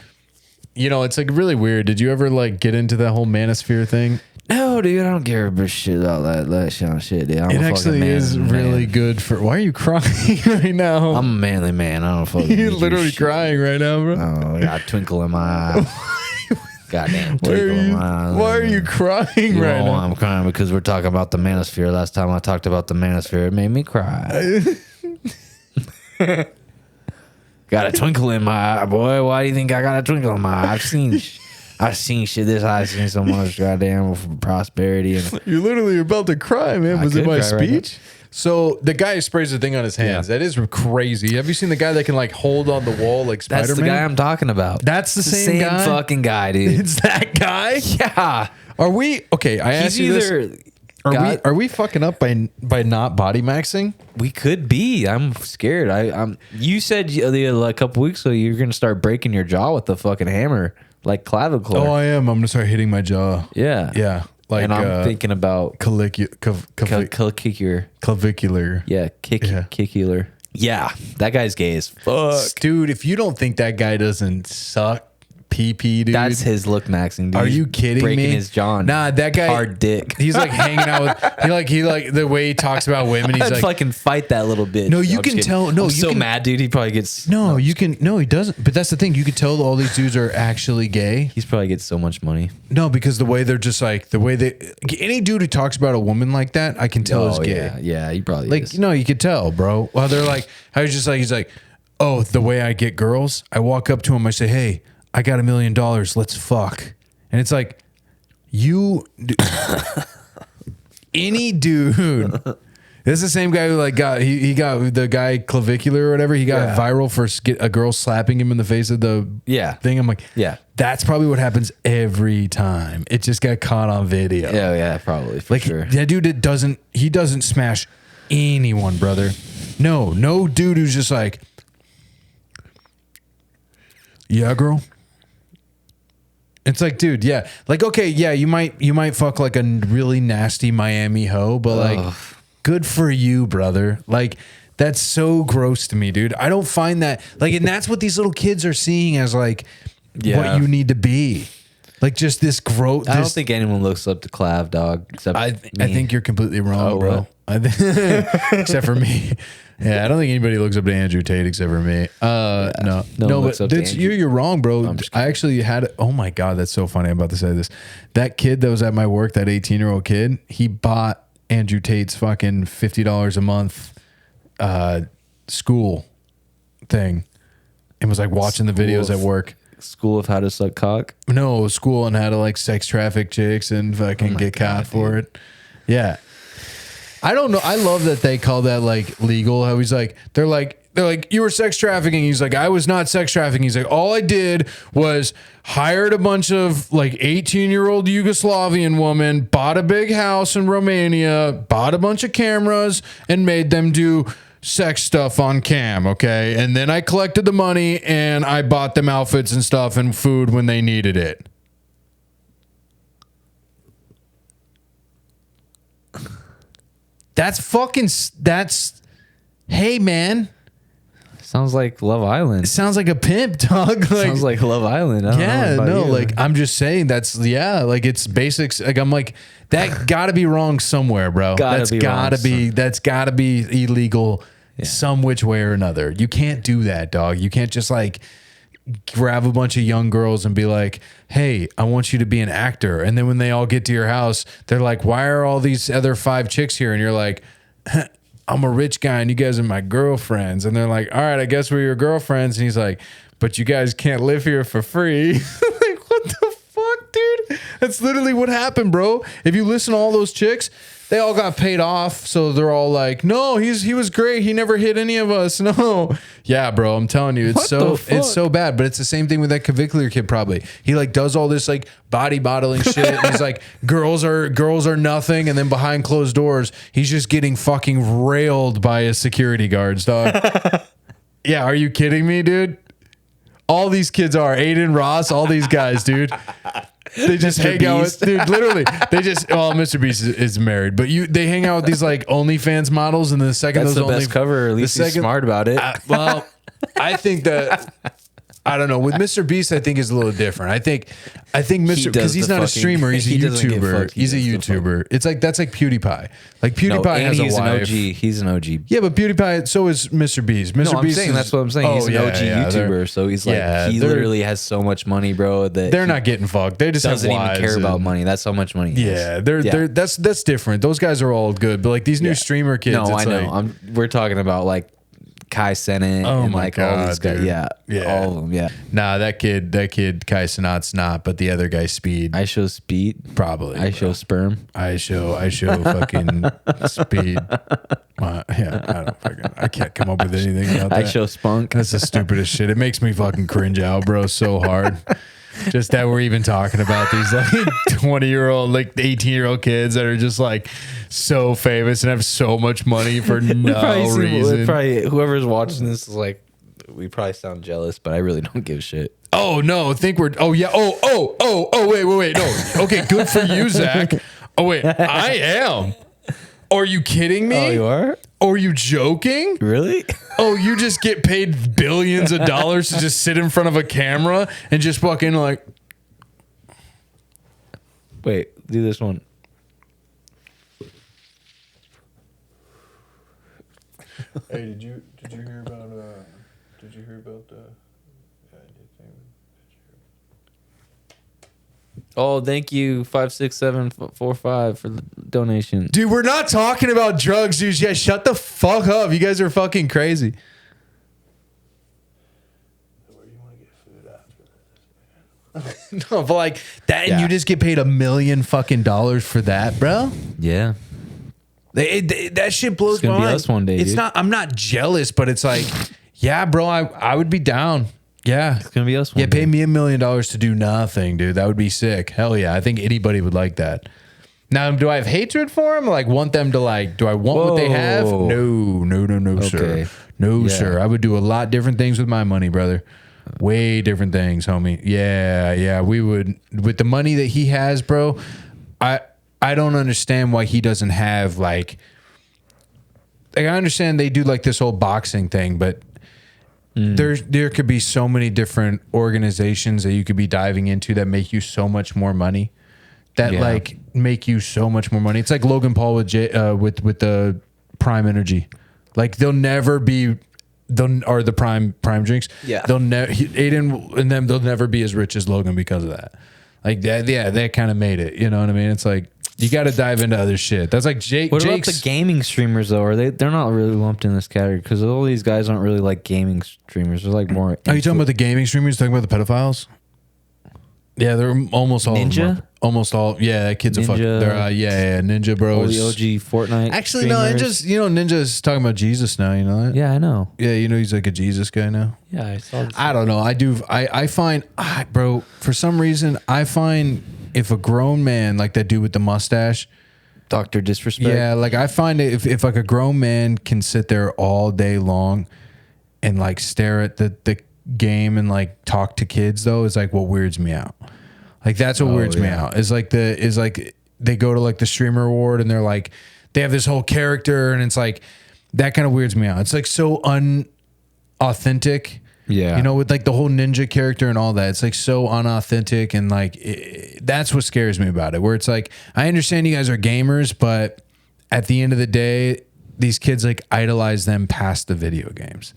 You know, it's like really weird. Did you ever like get into that whole manosphere thing? No, dude, I don't care about shit about that shit, dude. It actually is really good for. Why are you crying right now? I'm a manly man. I don't fucking. You're literally crying right now, bro. Oh, I got a twinkle in my eye. Goddamn twinkle in my eye. Why are you crying right now? I'm crying because we're talking about the manosphere. Last time I talked about the manosphere, it made me cry. Got a twinkle in my eye, boy. Why do you think I got a twinkle in my eye? I've seen shit this high. I've seen so much goddamn prosperity. And You're literally about to cry, man. Was it my speech? So the guy sprays the thing on his hands. That is crazy. Have you seen the guy that can like hold on the wall like Spider-Man? that's the guy I'm talking about. That's the same guy? fucking guy, dude. It's that guy? Yeah. Are we okay? I asked you this. Are we fucking up by not body maxing? We could be. I'm scared. You said a couple weeks ago you were gonna start breaking your jaw with the fucking hammer, like clavicle. Oh, I am. I'm gonna start hitting my jaw. Yeah. Yeah. Like, and I'm thinking about clavicular. Yeah, kicular. Yeah, that guy's gay as fuck, dude. If you don't think that guy doesn't suck PP, dude, that's his look maxing, dude. Are you kidding me? Breaking his jaw. Nah, that guy hard dick. He's like hanging out with he like the way he talks about women. He's I'd like fucking fight that little bitch. No, you can tell. No, I'm you so can, mad, dude. He probably gets. No, you can. No, he doesn't. But that's the thing. You can tell all these dudes are actually gay. He's probably gets so much money. No, because the way they're just like the way they any dude who talks about a woman like that, I can tell is gay. Yeah, he probably like is. No, you could tell, bro. Well, they're like, I was just like, he's like, oh, the way I get girls, I walk up to him, I say, hey, I got $1 million. Let's fuck. And it's like, any dude. This is the same guy who like got the guy clavicular or whatever. He got viral for a girl slapping him in the face of the thing. I'm like, that's probably what happens every time. It just got caught on video. Yeah, probably for sure. That dude doesn't smash anyone, brother. No dude who's just like, yeah, girl. It's like, dude, yeah. Like, okay, yeah, you might fuck like a really nasty Miami hoe, but like, good for you, brother. Like, That's so gross to me, dude. I don't find that like, and that's what these little kids are seeing as like what you need to be. Like just this growth. I don't think anyone looks up to Clav, dog. Except I me. think you're completely wrong, bro. Except for me. Yeah, I don't think anybody looks up to Andrew Tate except for me. No, but you're wrong, bro. I actually had. Oh my god, that's so funny. I'm about to say this. That kid that was at my work, that 18-year-old kid, he bought Andrew Tate's fucking $50 a month school thing, and was like watching the videos at work. School of how to suck cock? No, school on how to like sex traffic chicks and fucking get caught for it. Yeah. I don't know. I love that they call that like legal. How he's like, they're like, you were sex trafficking. He's like, I was not sex trafficking. He's like, all I did was hired a bunch of like 18-year-old Yugoslavian woman, bought a big house in Romania, bought a bunch of cameras, and made them do sex stuff on cam, okay? And then I collected the money and I bought them outfits and stuff and food when they needed it. Hey man. Sounds like Love Island. It sounds like a pimp, dog. Like, sounds like Love Island. Like I'm just saying like it's basics. Like I'm like, that gotta be wrong somewhere, bro. That's gotta be illegal some which way or another. You can't do that, dog. You can't just like grab a bunch of young girls and be like, hey, I want you to be an actor. And then when they all get to your house, they're like, why are all these other 5 chicks here? And you're like, I'm a rich guy and you guys are my girlfriends. And they're like, all right, I guess we're your girlfriends. And he's like, but you guys can't live here for free. Like, what the fuck, dude? That's literally what happened, bro. If you listen to all those chicks, they all got paid off. So they're all like, no, he was great. He never hit any of us. No. Yeah, bro. I'm telling you, it's so bad. But it's the same thing with that Caviculator kid probably. He like does all this like body modeling shit. And he's like, girls are nothing. And then behind closed doors, he's just getting fucking railed by his security guards, dog. Yeah, are you kidding me, dude? All these kids are. Aiden Ross, all these guys, dude. They just hang out with, dude, literally. They just, well, Mr. Beast is married, but they hang out with these like OnlyFans models, and the second that's the best cover, or at least he's smart about it. Well, I think that, I don't know. With Mr. Beast, I think is a little different. I think Mr. because he's not a streamer, he's a YouTuber. He's a YouTuber. It's like that's like PewDiePie. Like PewDiePie has a wife. He's an OG. Yeah, but PewDiePie. So is Mr. Beast. Mr. Beast. That's what I'm saying. He's an OG YouTuber. So he's like he literally has so much money, bro. That they're not getting fucked. They just doesn't have even care about money. That's how much money. Yeah, that's different. Those guys are all good, but like these new streamer kids. No, I know. We're talking about like Kai Cenat and like all these guys. Yeah, all of them. Yeah. Nah, that kid Kai Cenat's not, but the other guy Speed. I show Speed. Probably. I show sperm. I show fucking Speed. I can't come up with anything about that. I show Spunk. That's the stupidest shit. It makes me fucking cringe out, bro, so hard. Just that we're even talking about these like 20-year-old, like 18-year-old kids that are just like so famous and have so much money for no reason. Probably whoever's watching this is like, we probably sound jealous, but I really don't give a shit. Oh no, wait, no. Okay, good for you, Zach. Oh wait, I am. Are you kidding me? Oh, you are? Are you joking? Really? Oh, you just get paid billions of dollars to just sit in front of a camera and just fucking like. Wait, do this one. Hey, did you hear about Oh, thank you, 56745 for the donation. Dude, we're not talking about drugs, dude. Yeah, shut the fuck up. You guys are fucking crazy. Where do you want to get food after? No, but like that, and you just get paid $1 million fucking dollars for that, bro. Yeah. That shit blows my mind. It's gonna be us one day. It's not. I'm not jealous, but it's like, yeah, bro. I would be down. Yeah, it's gonna be us one day. Pay me $1 million to do nothing, dude. That would be sick. Hell yeah. I think anybody would like that. Now, do I have hatred for them? Like, want them to like? Do I want what they have? No, sir. No, sir. I would do a lot different things with my money, brother. Way different things, homie. Yeah. We would with the money that he has, bro. I don't understand why he doesn't have like like I understand they do like this whole boxing thing, but there could be so many different organizations that you could be diving into that make you so much more money. That like make you so much more money. It's like Logan Paul with with the Prime Energy. Like they'll never be or the prime drinks. Yeah. They'll never Aiden and them they'll never be as rich as Logan because of that. Like that, yeah, they kind of made it. You know what I mean? It's like you got to dive into other shit. That's like Jake's. What about the gaming streamers though? Are they're not really lumped in this category because all these guys aren't really like gaming streamers. They're like more. Are you talking about the gaming streamers? Talking about the pedophiles? Yeah, they're almost all Ninja. Almost all. Yeah, that kid's a fucking. They're Ninja bro. All the OG Fortnite. Actually, no, Ninja's talking about Jesus now. You know that? Yeah, I know. Yeah, he's like a Jesus guy now. Yeah, I saw this. I don't know. I find, bro, for some reason, I find if a grown man like that dude with the mustache, Dr. Disrespect. yeah, like I find it if like a grown man can sit there all day long and like stare at the game and like talk to kids though, is like what weirds me out. Like that's what weirds me out. Is like they go to like the streamer award and they're like they have this whole character and it's like that kind of weirds me out. It's like so unauthentic. Yeah. With like the whole ninja character and all that. It's like so unauthentic and like that's what scares me about it. Where it's like I understand you guys are gamers, but at the end of the day, these kids like idolize them past the video games.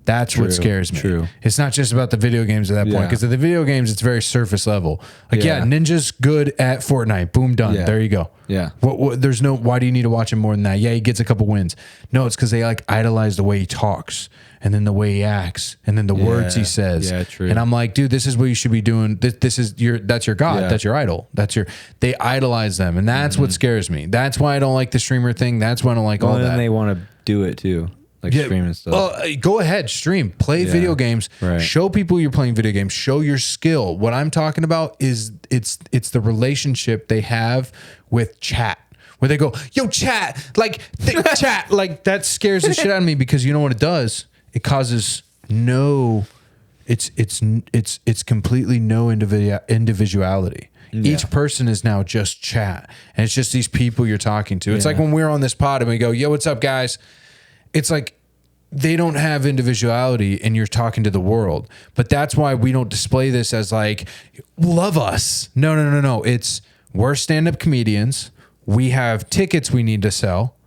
That's what scares me. True. It's not just about the video games at that point because the video games it's very surface level. Like Ninja's good at Fortnite. Boom, done. Yeah. There you go. Yeah. There's no. Why do you need to watch him more than that? Yeah, he gets a couple wins. No, it's because they like idolize the way he talks and then the way he acts and then the words he says. Yeah, true. And I'm like, dude, this is what you should be doing. That's your God. Yeah. That's your idol. They idolize them, and that's what scares me. That's why I don't like the streamer thing. That's why I don't like all that. And they want to do it too. Like streaming stuff. Well, go ahead, stream, play video games, show people you're playing video games, show your skill. What I'm talking about is it's the relationship they have with chat. Where they go, yo, chat, chat, like that scares the shit out of me because you know what it does? It causes it's completely no individuality. Yeah. Each person is now just chat, and it's just these people you're talking to. It's like when we're on this pod and we go, yo, what's up, guys? It's like they don't have individuality and you're talking to the world. But that's why we don't display this as like, love us. No. It's we're stand-up comedians. We have tickets we need to sell.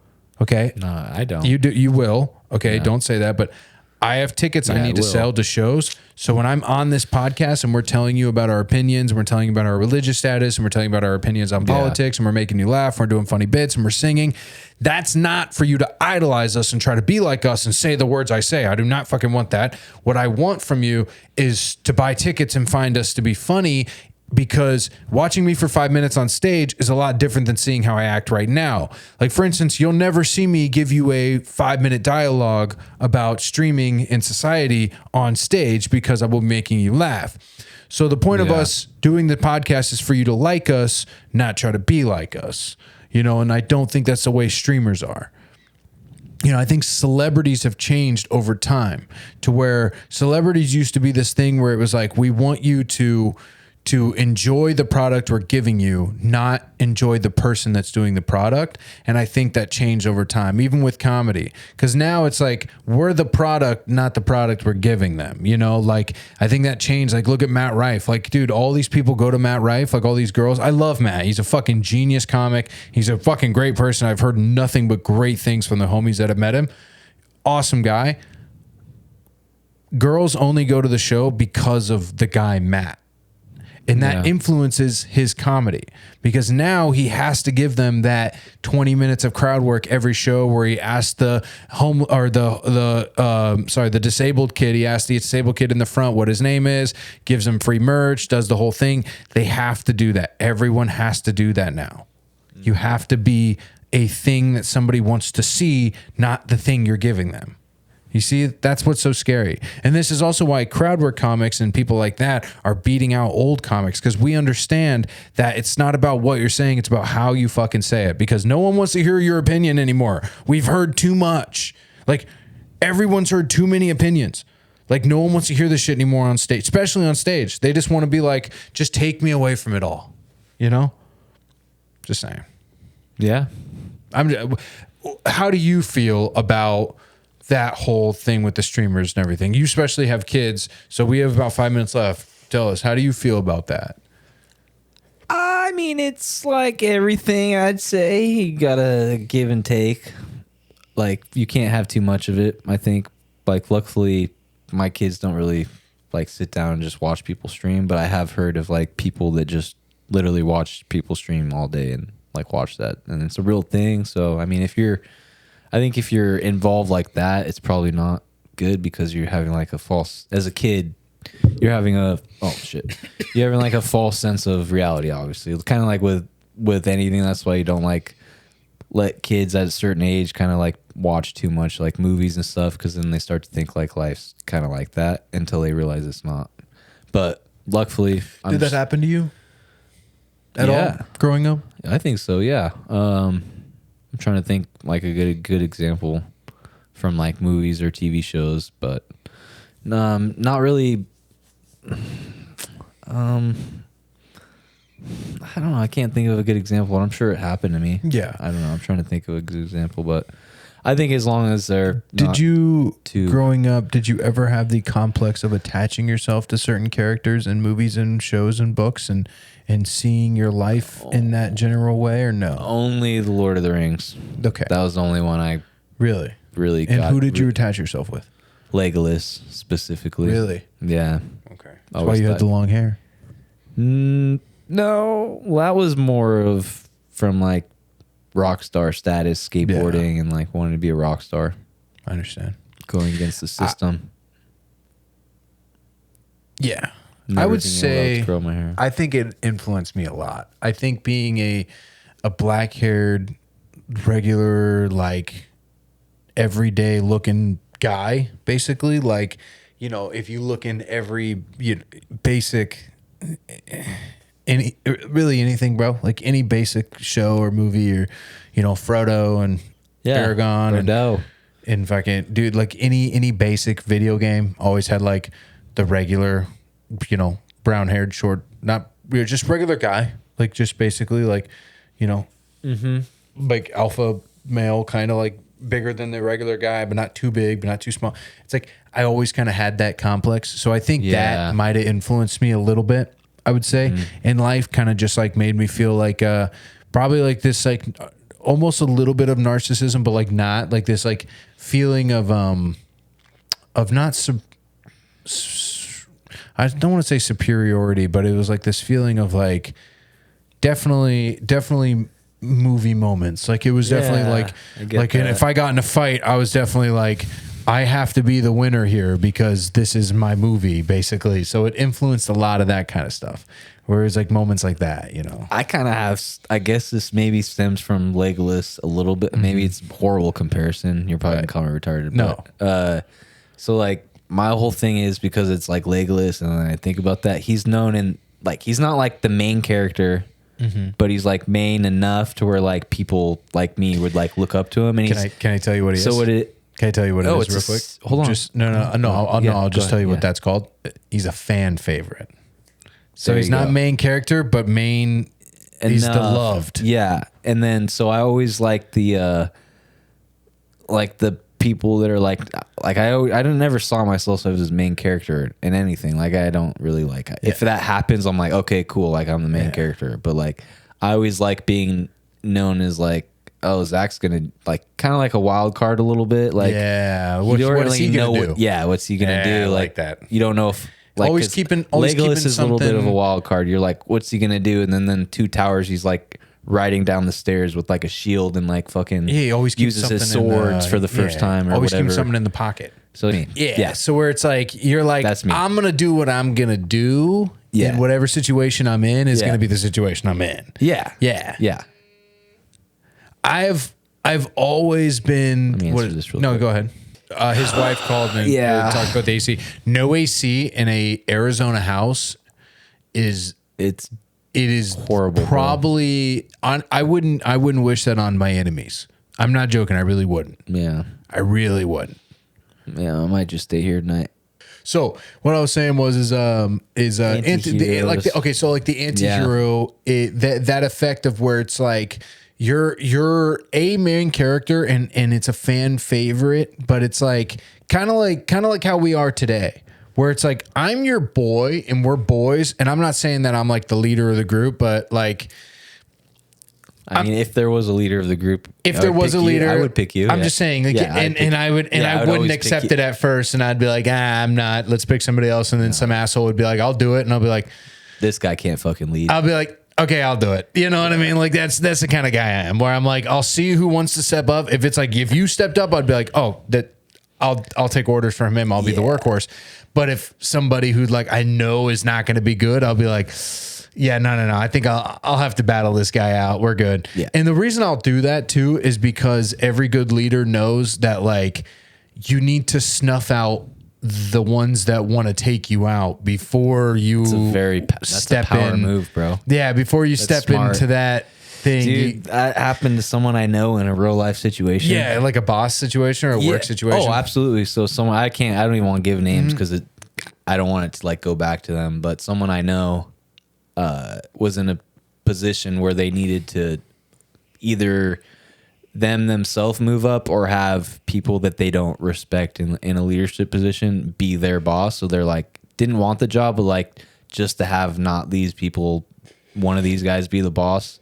Okay. No, I don't. You do. You will. Okay. Yeah. Don't say that. But I have tickets I need to sell to shows. So when I'm on this podcast and we're telling you about our opinions, and we're telling you about our religious status, and we're telling you about our opinions on politics, and we're making you laugh, and we're doing funny bits, and we're singing, that's not for you to idolize us and try to be like us and say the words I say. I do not fucking want that. What I want from you is to buy tickets and find us to be funny, because watching me for 5 minutes on stage is a lot different than seeing how I act right now. Like, for instance, you'll never see me give you a 5-minute dialogue about streaming in society on stage because I will be making you laugh. So the point of us doing the podcast is for you to like us, not try to be like us, and I don't think that's the way streamers are. I think celebrities have changed over time to where celebrities used to be this thing where it was like, we want you to enjoy the product we're giving you, not enjoy the person that's doing the product. And I think that changed over time, even with comedy. Because now it's like, we're the product, not the product we're giving them. Like, I think that changed. Like, look at Matt Rife. Like, dude, all these people go to Matt Rife, like all these girls. I love Matt. He's a fucking genius comic. He's a fucking great person. I've heard nothing but great things from the homies that have met him. Awesome guy. Girls only go to the show because of the guy, Matt. And that influences his comedy, because now he has to give them that 20 minutes of crowd work every show where he asks the disabled kid. He asks the disabled kid in the front what his name is, gives him free merch, does the whole thing. They have to do that. Everyone has to do that now. You have to be a thing that somebody wants to see, not the thing you're giving them. You see, that's what's so scary. And this is also why crowd work comics and people like that are beating out old comics, because we understand that it's not about what you're saying, it's about how you fucking say it, because no one wants to hear your opinion anymore. We've heard too much. Like, everyone's heard too many opinions. Like, no one wants to hear this shit anymore on stage, especially on stage. They just want to be like, just take me away from it all. Just saying. Yeah. how do you feel about that whole thing with the streamers and everything? You especially have kids, so we have about 5 minutes left. Tell us, how do you feel about that? I mean, it's like everything, I'd say. You gotta give and take. Like, you can't have too much of it. I think, like, luckily, my kids don't really, like, sit down and just watch people stream. But I have heard of, like, people that just literally watch people stream all day and, like, watch that. And it's a real thing. So, I mean, I think if you're involved like that, it's probably not good because you're having, like, as a kid, you're having you're having like a false sense of reality. Obviously, it's kind of like with anything. That's why you don't like let kids at a certain age kind of like watch too much like movies and stuff, because then they start to think like life's kind of like that until they realize it's not. But luckily, did that happen to you at all growing up? I think so. Yeah. I'm trying to think like a good example from like movies or TV shows, but not really. I don't know. I can't think of a good example. I'm sure it happened to me. Yeah. I don't know. I'm trying to think of a good example, but I think as long as they're growing up, did you ever have the complex of attaching yourself to certain characters in movies and shows and books and seeing your life in that general way, or no? Only the Lord of the Rings. Okay. That was the only one I really got. Who did you attach yourself with? Legolas specifically. Really? Yeah. Okay. That's why you had the long hair. No, well, that was more of from like rock star status, skateboarding, and like wanting to be a rock star. I understand. Going against the system. Yeah. Never I would being allowed say to grow my hair. I think it influenced me a lot. I think being a black-haired, regular, like everyday looking guy, basically, like, you know, if you look in every basic really anything, bro, like any basic show or movie, or Frodo and Aragorn and fucking dude, like any basic video game always had like the regular, brown haired, short, not just regular guy, like just basically like, like alpha male, kind of like bigger than the regular guy, but not too big, but not too small. It's like I always kind of had that complex. So I think that might have influenced me a little bit, I would say. And life kind of just like made me feel like probably like this, like almost a little bit of narcissism, but like not like this like feeling of not I don't want to say superiority, but it was like this feeling of like definitely movie moments. Like it was definitely like and if I got in a fight, I was definitely like, I have to be the winner here because this is my movie, basically. So it influenced a lot of that kind of stuff. Whereas like moments like that, I kind of have, I guess this maybe stems from Legolas a little bit. Maybe it's a horrible comparison. You're probably going to call me retarded. No. But, so like my whole thing is because it's like Legolas, and then I think about that. He's known in like, he's not like the main character, but he's like main enough to where like people like me would like look up to him. And can I tell you what he is? So Can I tell you what it is real quick? Hold on. Just I'll just tell you what that's called. He's a fan favorite. So he's not main character, but main. He's the loved. Yeah, and then so I always like the people that are like I never saw myself as main character in anything. Like I don't really like if that happens, I'm like, okay, cool. Like I'm the main character, but like I always like being known as like, oh, Zach's gonna like kind of like a wild card a little bit. Like, what is he gonna do? What's he gonna do? Like that. You don't know if like Legolas is a little bit of a wild card. You're like, what's he gonna do? And then Two Towers, he's like riding down the stairs with like a shield and like fucking he always uses his swords for the first time or always whatever. Keeps something in the pocket. So so where it's like you're like, that's me. I'm gonna do what I'm gonna do. And whatever situation I'm in is gonna be the situation I'm in. Yeah. I've always been. Let me answer this real quick. Go ahead. His wife called and talked about the AC. No AC in a Arizona house it is horrible. Probably I wouldn't wish that on my enemies. I'm not joking. I really wouldn't. Yeah. I really wouldn't. Yeah, I might just stay here tonight. So what I was saying was the anti-hero, that effect of where it's like you're a main character and it's a fan favorite, but it's like kind of like how we are today, where it's like I'm your boy and we're boys, and I'm not saying that I'm like the leader of the group, but like I mean, if there was a leader of the group, if there was a leader, I would pick you. I'm just saying, like, and I wouldn't accept it at first, and I'd be like, I'm not. Let's pick somebody else, and then some asshole would be like, I'll do it, and I'll be like, this guy can't fucking lead. I'll be like, okay, I'll do it. You know what I mean? Like that's the kind of guy I am, where I'm like, I'll see who wants to step up. If it's like if you stepped up, I'd be like, oh, that I'll take orders from him. I'll be the workhorse. But if somebody who like I know is not going to be good, I'll be like, yeah, no. I think I'll have to battle this guy out. We're good. Yeah. And the reason I'll do that too is because every good leader knows that like you need to snuff out the ones that want to take you out before you that's a power move, bro. Yeah, before you step smart. into that thing. Dude, that happened to someone I know in a real life situation. Yeah, like a boss situation or a work situation. Oh, absolutely. So someone I don't even want to give names because I don't want it to like go back to them. But someone I know was in a position where they needed to either themselves move up or have people that they don't respect in a leadership position be their boss. So they're like, didn't want the job, but like just to have not these people, one of these guys be the boss,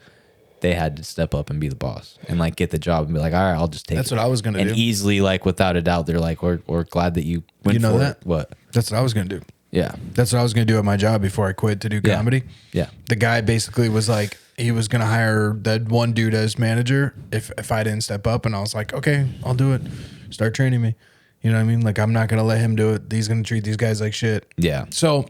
they had to step up and be the boss and like get the job and be like, all right, I'll just take it. That's what I was going to do. And easily, like without a doubt, they're like, we're glad that you went for that? it. What? That's what I was going to do. Yeah. That's what I was going to do at my job before I quit to do comedy. Yeah. The guy basically was like, he was going to hire that one dude as manager if I didn't step up. And I was like, okay, I'll do it. Start training me. You know what I mean? Like, I'm not going to let him do it. He's going to treat these guys like shit. Yeah. So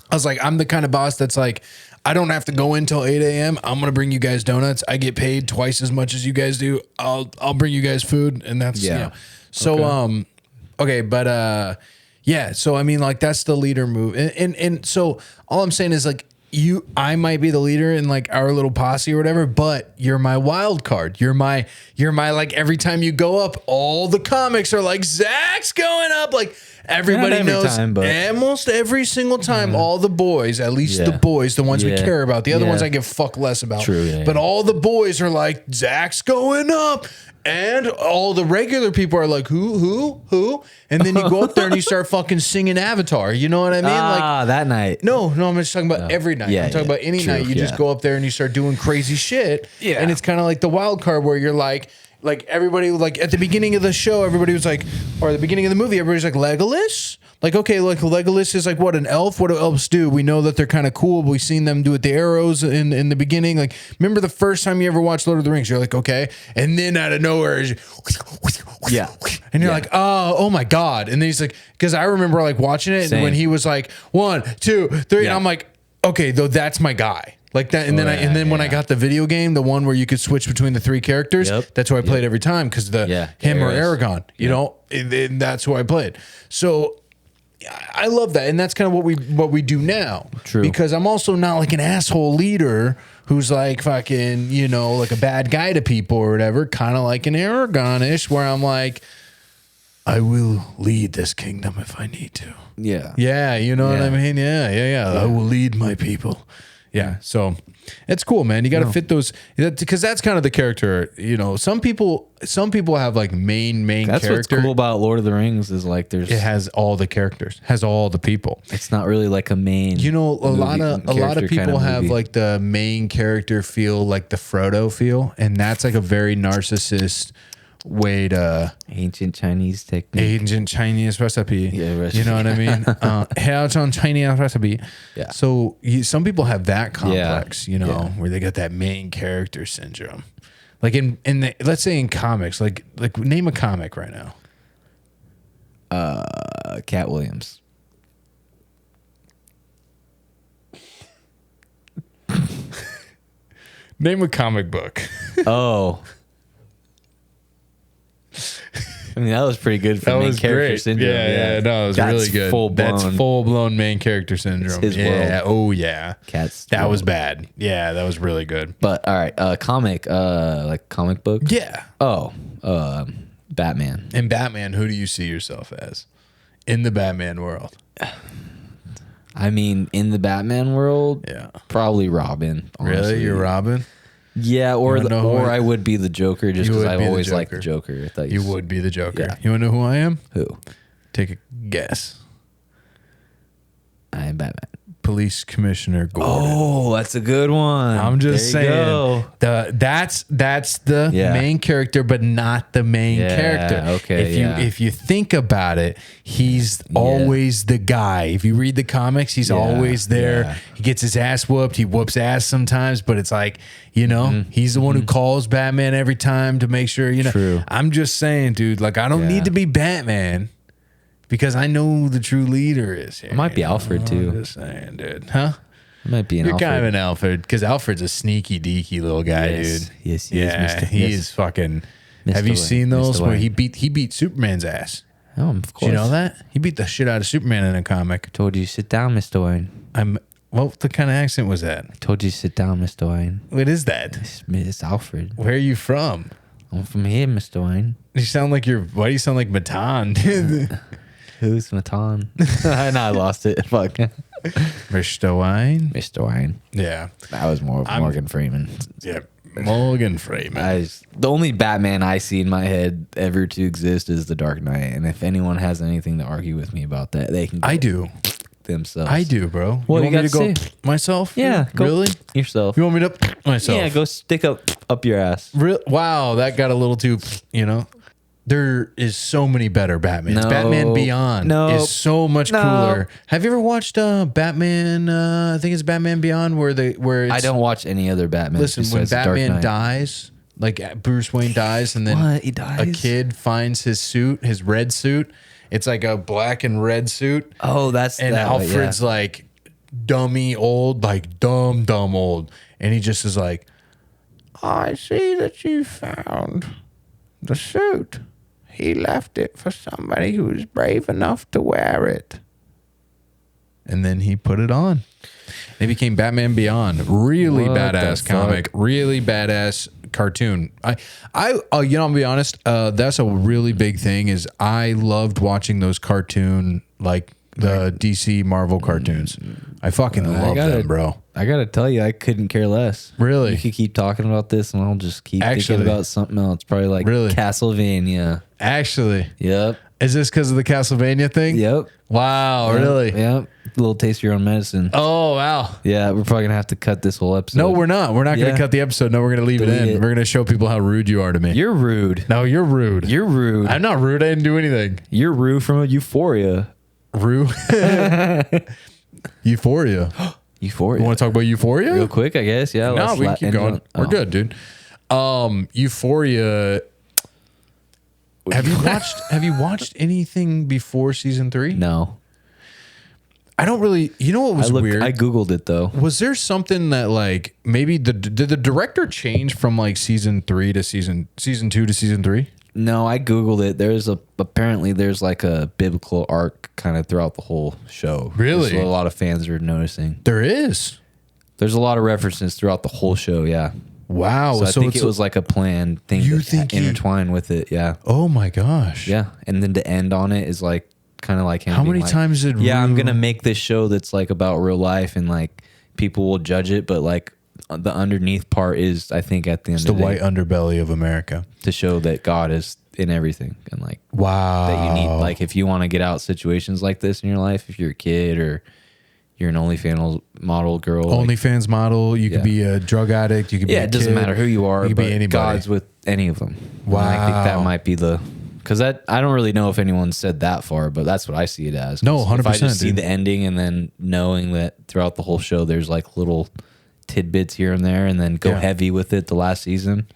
I was like, I'm the kind of boss that's like, I don't have to go in till 8 a.m. I'm going to bring you guys donuts. I get paid twice as much as you guys do. I'll bring you guys food. And that's, So, okay. But, yeah. So, I mean, like, that's the leader move. And so all I'm saying is like, I might be the leader in like our little posse or whatever, but you're my wild card. You're my, like, every time you go up, all the comics are like, Zach's going up. Like, everybody knows almost every single time, all the boys, at least the boys, the ones we care about, the other ones I give fuck less about. True, but all the boys are like, Zach's going up. And all the regular people are like, who? And then you go up there and you start fucking singing Avatar. You know what I mean? Like that night. No, I'm just talking about every night. I'm talking about any night. You just go up there and you start doing crazy shit. Yeah. And it's kind of like the wild card where you're like everybody, like at the beginning of the show, everybody was like, or the beginning of the movie, everybody's like, Legolas? Like, okay, like Legolas is like what, an elf? What do elves do? We know that they're kind of cool, but we've seen them do it the arrows in the beginning. Like, remember the first time you ever watched Lord of the Rings? You're like, okay. And then out of nowhere, and you're like, oh my God. And then he's like, because I remember like watching it and when he was like 1, 2, 3, and I'm like, okay, though that's my guy. Like that, and then when I got the video game, the one where you could switch between the 3 characters, that's who I played every time because him or Aragorn, you know, and that's who I played. So I love that, and that's kind of what we do now. True, because I'm also not like an asshole leader who's like fucking, you know, like a bad guy to people or whatever. Kind of like an Aragorn-ish, where I'm like, I will lead this kingdom if I need to. Yeah, you know what I mean. Yeah. I will lead my people. Yeah, so it's cool, man. You got to fit those, because that's kind of the character. You know, some people have like main that's character. What's cool about Lord of the Rings is like it has all the characters, has all the people. It's not really like a main. You know, a lot of people have like the main character feel, like the Frodo feel, and that's like a very narcissist way to ancient Chinese technique, ancient Chinese recipe. Recipe. You know what I mean? How's on Chinese recipe? Yeah. So some people have that complex, you know, where they got that main character syndrome. Like let's say in comics, like name a comic right now. Cat Williams. Name a comic book. Oh. I mean, that was pretty good for main character syndrome. Yeah, no, it was really good. That's full-blown main character syndrome. It's his world. Oh, yeah. Cat's that was bad. Yeah, that was really good. But, all right, comic, like comic book? Yeah. Oh, Batman. In Batman, who do you see yourself as in the Batman world? I mean, in the Batman world, yeah, probably Robin. Honestly. Really? You're Robin? Yeah, or I would be the Joker just You because would I've be the always liked the Joker. Joker. I thought You would be the Joker. Yeah. You want to know who I am? Who? Take a guess. I am Batman. Police Commissioner Gordon. Oh, that's a good one. I'm just There you saying go. that's the Yeah. main character, but not the main Yeah, character. okay, If you think about it, he's always the guy. If you read the comics, he's always there. yeah. He gets his ass whooped. He whoops ass sometimes, but it's like, he's the one who calls Batman every time to make sure, True. I'm just saying, dude, like I don't need to be Batman because I know who the true leader is here. It might be Alfred, too. I'm just saying, dude. Huh? It might be an You're Alfred. kind of an Alfred because Alfred's a sneaky deaky little guy, Yes. dude. Yes, he is, yeah, Mr. he Yes. is fucking. Mr. Have you seen Wayne, those Mr. where Wayne. he beat Superman's ass? Oh, of Did course. you know that he beat the shit out of Superman in a comic? Told you sit down, Mr. Wayne. What the kind of accent was that? Told you sit down, Mr. Wayne. What is that? It's Alfred. Where are you from? I'm from here, Mr. Wayne. You sound like Why do you sound like Matan? Who's Matan? I know I lost it. Fuck. Mr. Wayne. Mr. Wayne. Yeah. That was more of Morgan Freeman. Yeah. Morgan Freeman. The only Batman I see in my head ever to exist is the Dark Knight. And if anyone has anything to argue with me about that, they can go I do. themselves. I do, bro. Well, you want me to go myself? Yeah. Go Really? yourself. You want me to myself? Yeah, go stick up your ass. Wow, that got a little too, There is so many better Batmans. No. Batman Beyond is so much cooler. Have you ever watched Batman? I think it's Batman Beyond, where it's, I don't watch any other Batman. listen, when besides the Dark Batman Knight. dies, like Bruce Wayne dies, and then What? He dies? a kid finds his suit, his red suit. It's like a black and red suit. Oh, that's And that way, Alfred's yeah. like dummy old, like dumb old. And he just is like, I see that you found the suit. He left it for somebody who's brave enough to wear it. And then he put it on. They became Batman Beyond. Really What badass the comic. fuck? Really badass cartoon. I'll be honest. That's a really big thing. Is I loved watching those cartoon, like the DC Marvel cartoons. I fucking love them, bro. I gotta tell you, I couldn't care less. Really? You could keep talking about this, and I'll just keep Actually. thinking about something else. Probably like Really? Castlevania. Actually, Yep. is this because of the Castlevania thing? Yep. Wow. Really? Yep. A little taste of your own medicine. Oh wow. Yeah, we're probably gonna have to cut this whole episode. No, we're not. We're not going Yeah. to cut the episode. No, we're going to leave it Delete in. it. We're going to show people how rude you are to me. You're rude. No, you're rude. You're rude. I'm not rude. I didn't do anything. You're rude from a Euphoria. Rude. Euphoria. Euphoria. You want to talk about Euphoria? Real quick, I guess. Yeah. No, we can keep going. We're Oh. good, dude. Euphoria. Have you watched anything before season 3? No. I don't really. You know what was weird? I googled it though. Was there something that like maybe did the director change from like season 3 to season 2 to season 3? No, I googled it. Apparently there's like a biblical arc kind of throughout the whole show. Really? That's what a lot of fans are noticing. There is. There's a lot of references throughout the whole show. Yeah. Wow. So I think it was like a planned thing You that think intertwined with it. Yeah. Oh my gosh. Yeah. And then to end on it is like kind of like him. How being many like, times did Yeah, I'm Rue- gonna make this show that's like about real life and like people will judge it, but like the underneath part is I think at the end It's the of the white day, underbelly of America. to show that God is in everything and like Wow. that you need like if you want to get out situations like this in your life, if you're a kid or you're an OnlyFans model girl. OnlyFans model. You could be a drug addict. You could be yeah, a it doesn't kid. matter who you are, You could but be anybody. God's with any of them. Wow. And I think that might be because I don't really know if anyone said that far, but that's what I see it as. No, 'Cause if I 100%, just see dude. the ending and then knowing that throughout the whole show there's like little tidbits here and there, and then go Yeah. heavy with it the last season.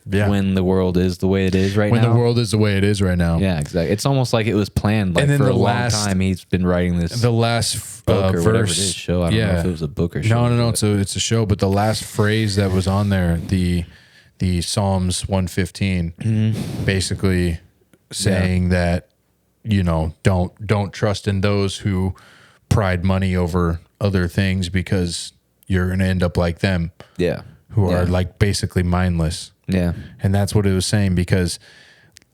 Yeah. When the world is the way it is right When now. the world is the way it is right now. Yeah, exactly. It's almost like it was planned. Like And then for the a long last- time, he's been writing this The last book or whatever it verse. is, show. I don't know if it was a book or show. No. but- It's a show. But the last phrase that was on there, the Psalms 115, basically saying that don't trust in those who pride money over other things because you're gonna end up like them, Yeah. who Yeah. are like basically mindless. Yeah. And that's what it was saying because,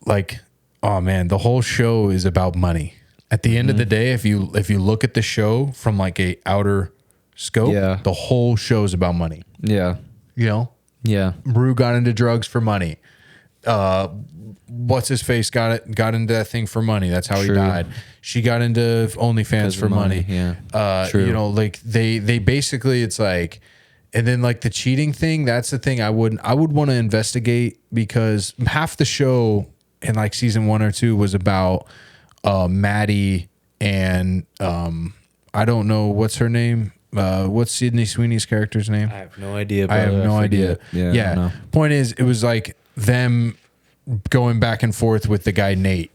like, oh man, the whole show is about money. At the end of the day, if you look at the show from like a outer scope, Yeah. the whole show is about money. Yeah. You know, Yeah. Rue got into drugs for money. What's his face got into that thing for money. That's how he died. She got into OnlyFans for money. Yeah. True. You know, like they basically, it's like, and then like the cheating thing, that's the thing I would want to investigate, because half the show in like season 1 or 2 was about Maddie and I don't know what's her name. What's Sydney Sweeney's character's name? I have no idea. I have no idea. Yeah. Point is, it was like them going back and forth with the guy Nate,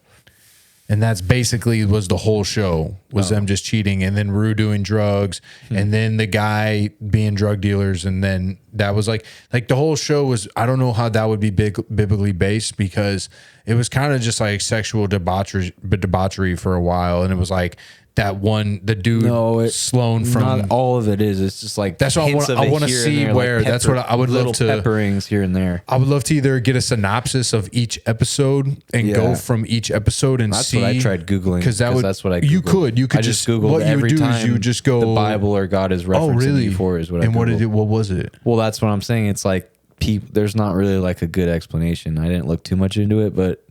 and that's basically was the whole show, was them just cheating, and then Rue doing drugs, and then the guy being drug dealers, and then that was like the whole show was. I don't know how that would be biblically based, because it was kind of just like sexual debauchery for a while, and it was like. That one, the dude Sloan from not all of it is. It's just like that's what I want to see. Where that's what I would love to pepperings here and there. I would love to either get a synopsis of each episode and go from each episode and that's see. What I tried googling, because that's what I Googled. You could just Google what you would do is you just go the Bible or God is referencing you for is what. And what was it? Well, that's what I'm saying. It's like there's not really like a good explanation. I didn't look too much into it, but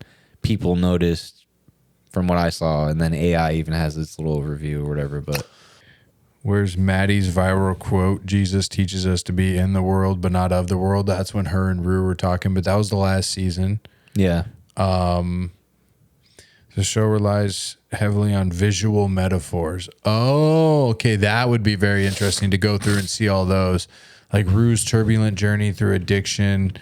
people noticed. From what I saw, and then AI even has its little overview or whatever. But where's Maddie's viral quote? Jesus teaches us to be in the world, but not of the world. That's when her and Rue were talking, but that was the last season. Yeah. The show relies heavily on visual metaphors. Oh, okay. That would be very interesting to go through and see all those. Like Rue's turbulent journey through addiction,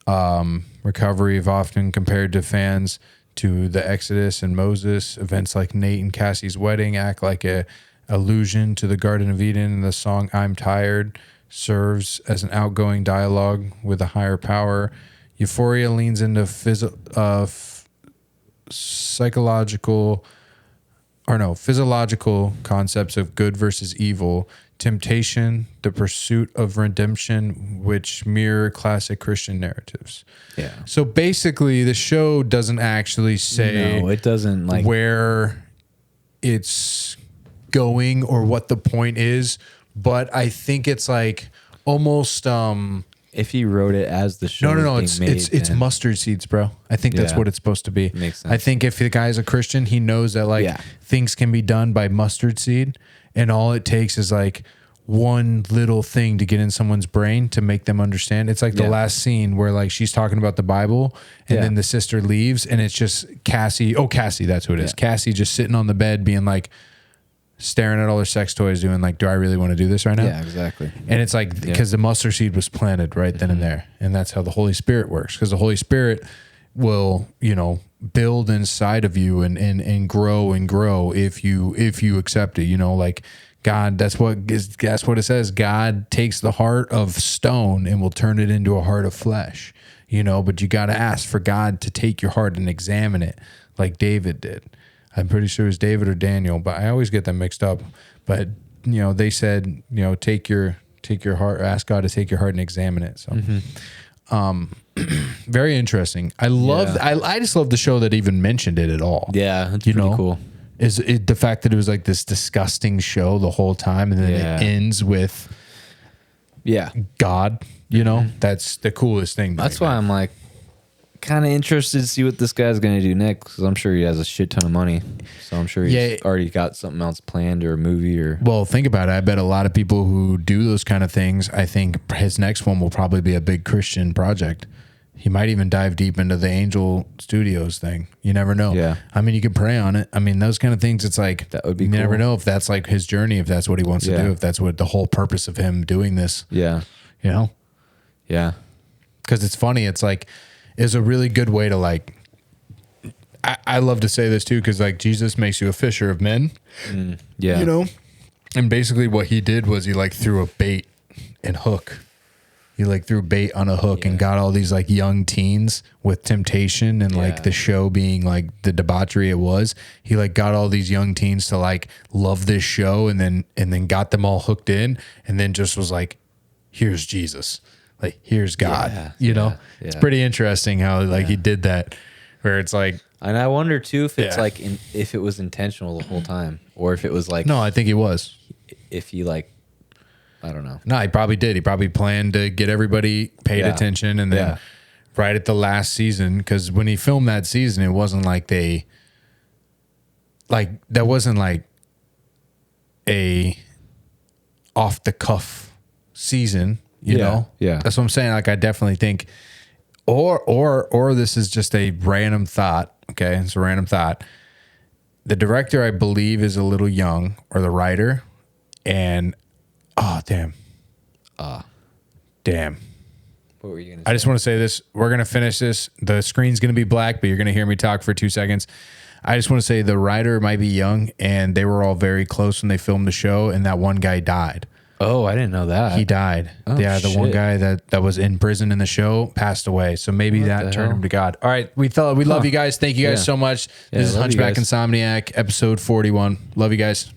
recovery of often compared to fans to the Exodus and Moses. Events like Nate and Cassie's wedding act like a allusion to the Garden of Eden, and the song I'm Tired serves as an outgoing dialogue with a higher power. Euphoria leans into physiological concepts of good versus evil, temptation, the pursuit of redemption, which mirror classic Christian narratives. Yeah. So basically, the show doesn't actually say it doesn't like where it's going or what the point is, but I think it's like almost if he wrote it as the show. No, it's mustard seeds, bro. I think that's what it's supposed to be. Makes sense. I think if the guy's a Christian, he knows that things can be done by mustard seed, and all it takes is like one little thing to get in someone's brain to make them understand. It's like the last scene where like she's talking about the Bible, and then the sister leaves, and it's just Cassie. Oh, Cassie, that's what it is. Cassie just sitting on the bed being like, staring at all her sex toys, doing like, do I really want to do this right now? Yeah, exactly. And it's like, because the mustard seed was planted right then and there. And that's how the Holy Spirit works. Because the Holy Spirit will, build inside of you and grow if you accept it, like God, that's what it says. God takes the heart of stone and will turn it into a heart of flesh, but you got to ask for God to take your heart and examine it like David did. I'm pretty sure it was David or Daniel, but I always get them mixed up. But they said, take your heart, ask God to take your heart and examine it. So, very interesting. I just love the show that even mentioned it at all. Yeah, it's pretty cool. Is it the fact that it was like this disgusting show the whole time, and then it ends with God. That's the coolest thing. That's why I'm like, kind of interested to see what this guy's going to do next, because I'm sure he has a shit ton of money. So I'm sure he's already got something else planned, or a movie, or... Well, think about it. I bet a lot of people who do those kind of things, I think his next one will probably be a big Christian project. He might even dive deep into the Angel Studios thing. You never know. Yeah. I mean, you can pray on it. I mean, those kind of things, it's like, that would be you cool. Never know if that's like his journey, if that's what he wants to do, if that's what the whole purpose of him doing this. Yeah. Yeah. Because it's funny. It's like, is a really good way to like, I love to say this too, because like Jesus makes you a fisher of men. And basically what he did was he like threw a bait and hook. He like threw bait on a hook and got all these like young teens with temptation and like the show being like the debauchery it was. He like got all these young teens to like love this show, and then got them all hooked in, and then just was like, here's Jesus. Like, here's God, It's pretty interesting how like he did that, where it's like, and I wonder too if it's like if it was intentional the whole time, or if it was like, no, I think he was. If he like I don't know. No, he probably did. He probably planned to get everybody paid Yeah. attention, and then right at the last season, because when he filmed that season, it wasn't like that wasn't like a off the cuff season, you know? Yeah. That's what I'm saying. Like, I definitely think, or this is just a random thought. Okay. It's a random thought. The director, I believe, is a little young, or the writer. And, damn. Damn. What were you going to say? I just want to say this. We're going to finish this. The screen's going to be black, but you're going to hear me talk for 2 seconds. I just want to say the writer might be young, and they were all very close when they filmed the show, and that one guy died. Oh, I didn't know that. He died. Oh, yeah, the one shit. guy that was in prison in the show passed away. So maybe that turned him to God. All right, we love you guys. Thank you guys so much. This is love you Hunchback guys. Insomniac, episode 41. Love you guys.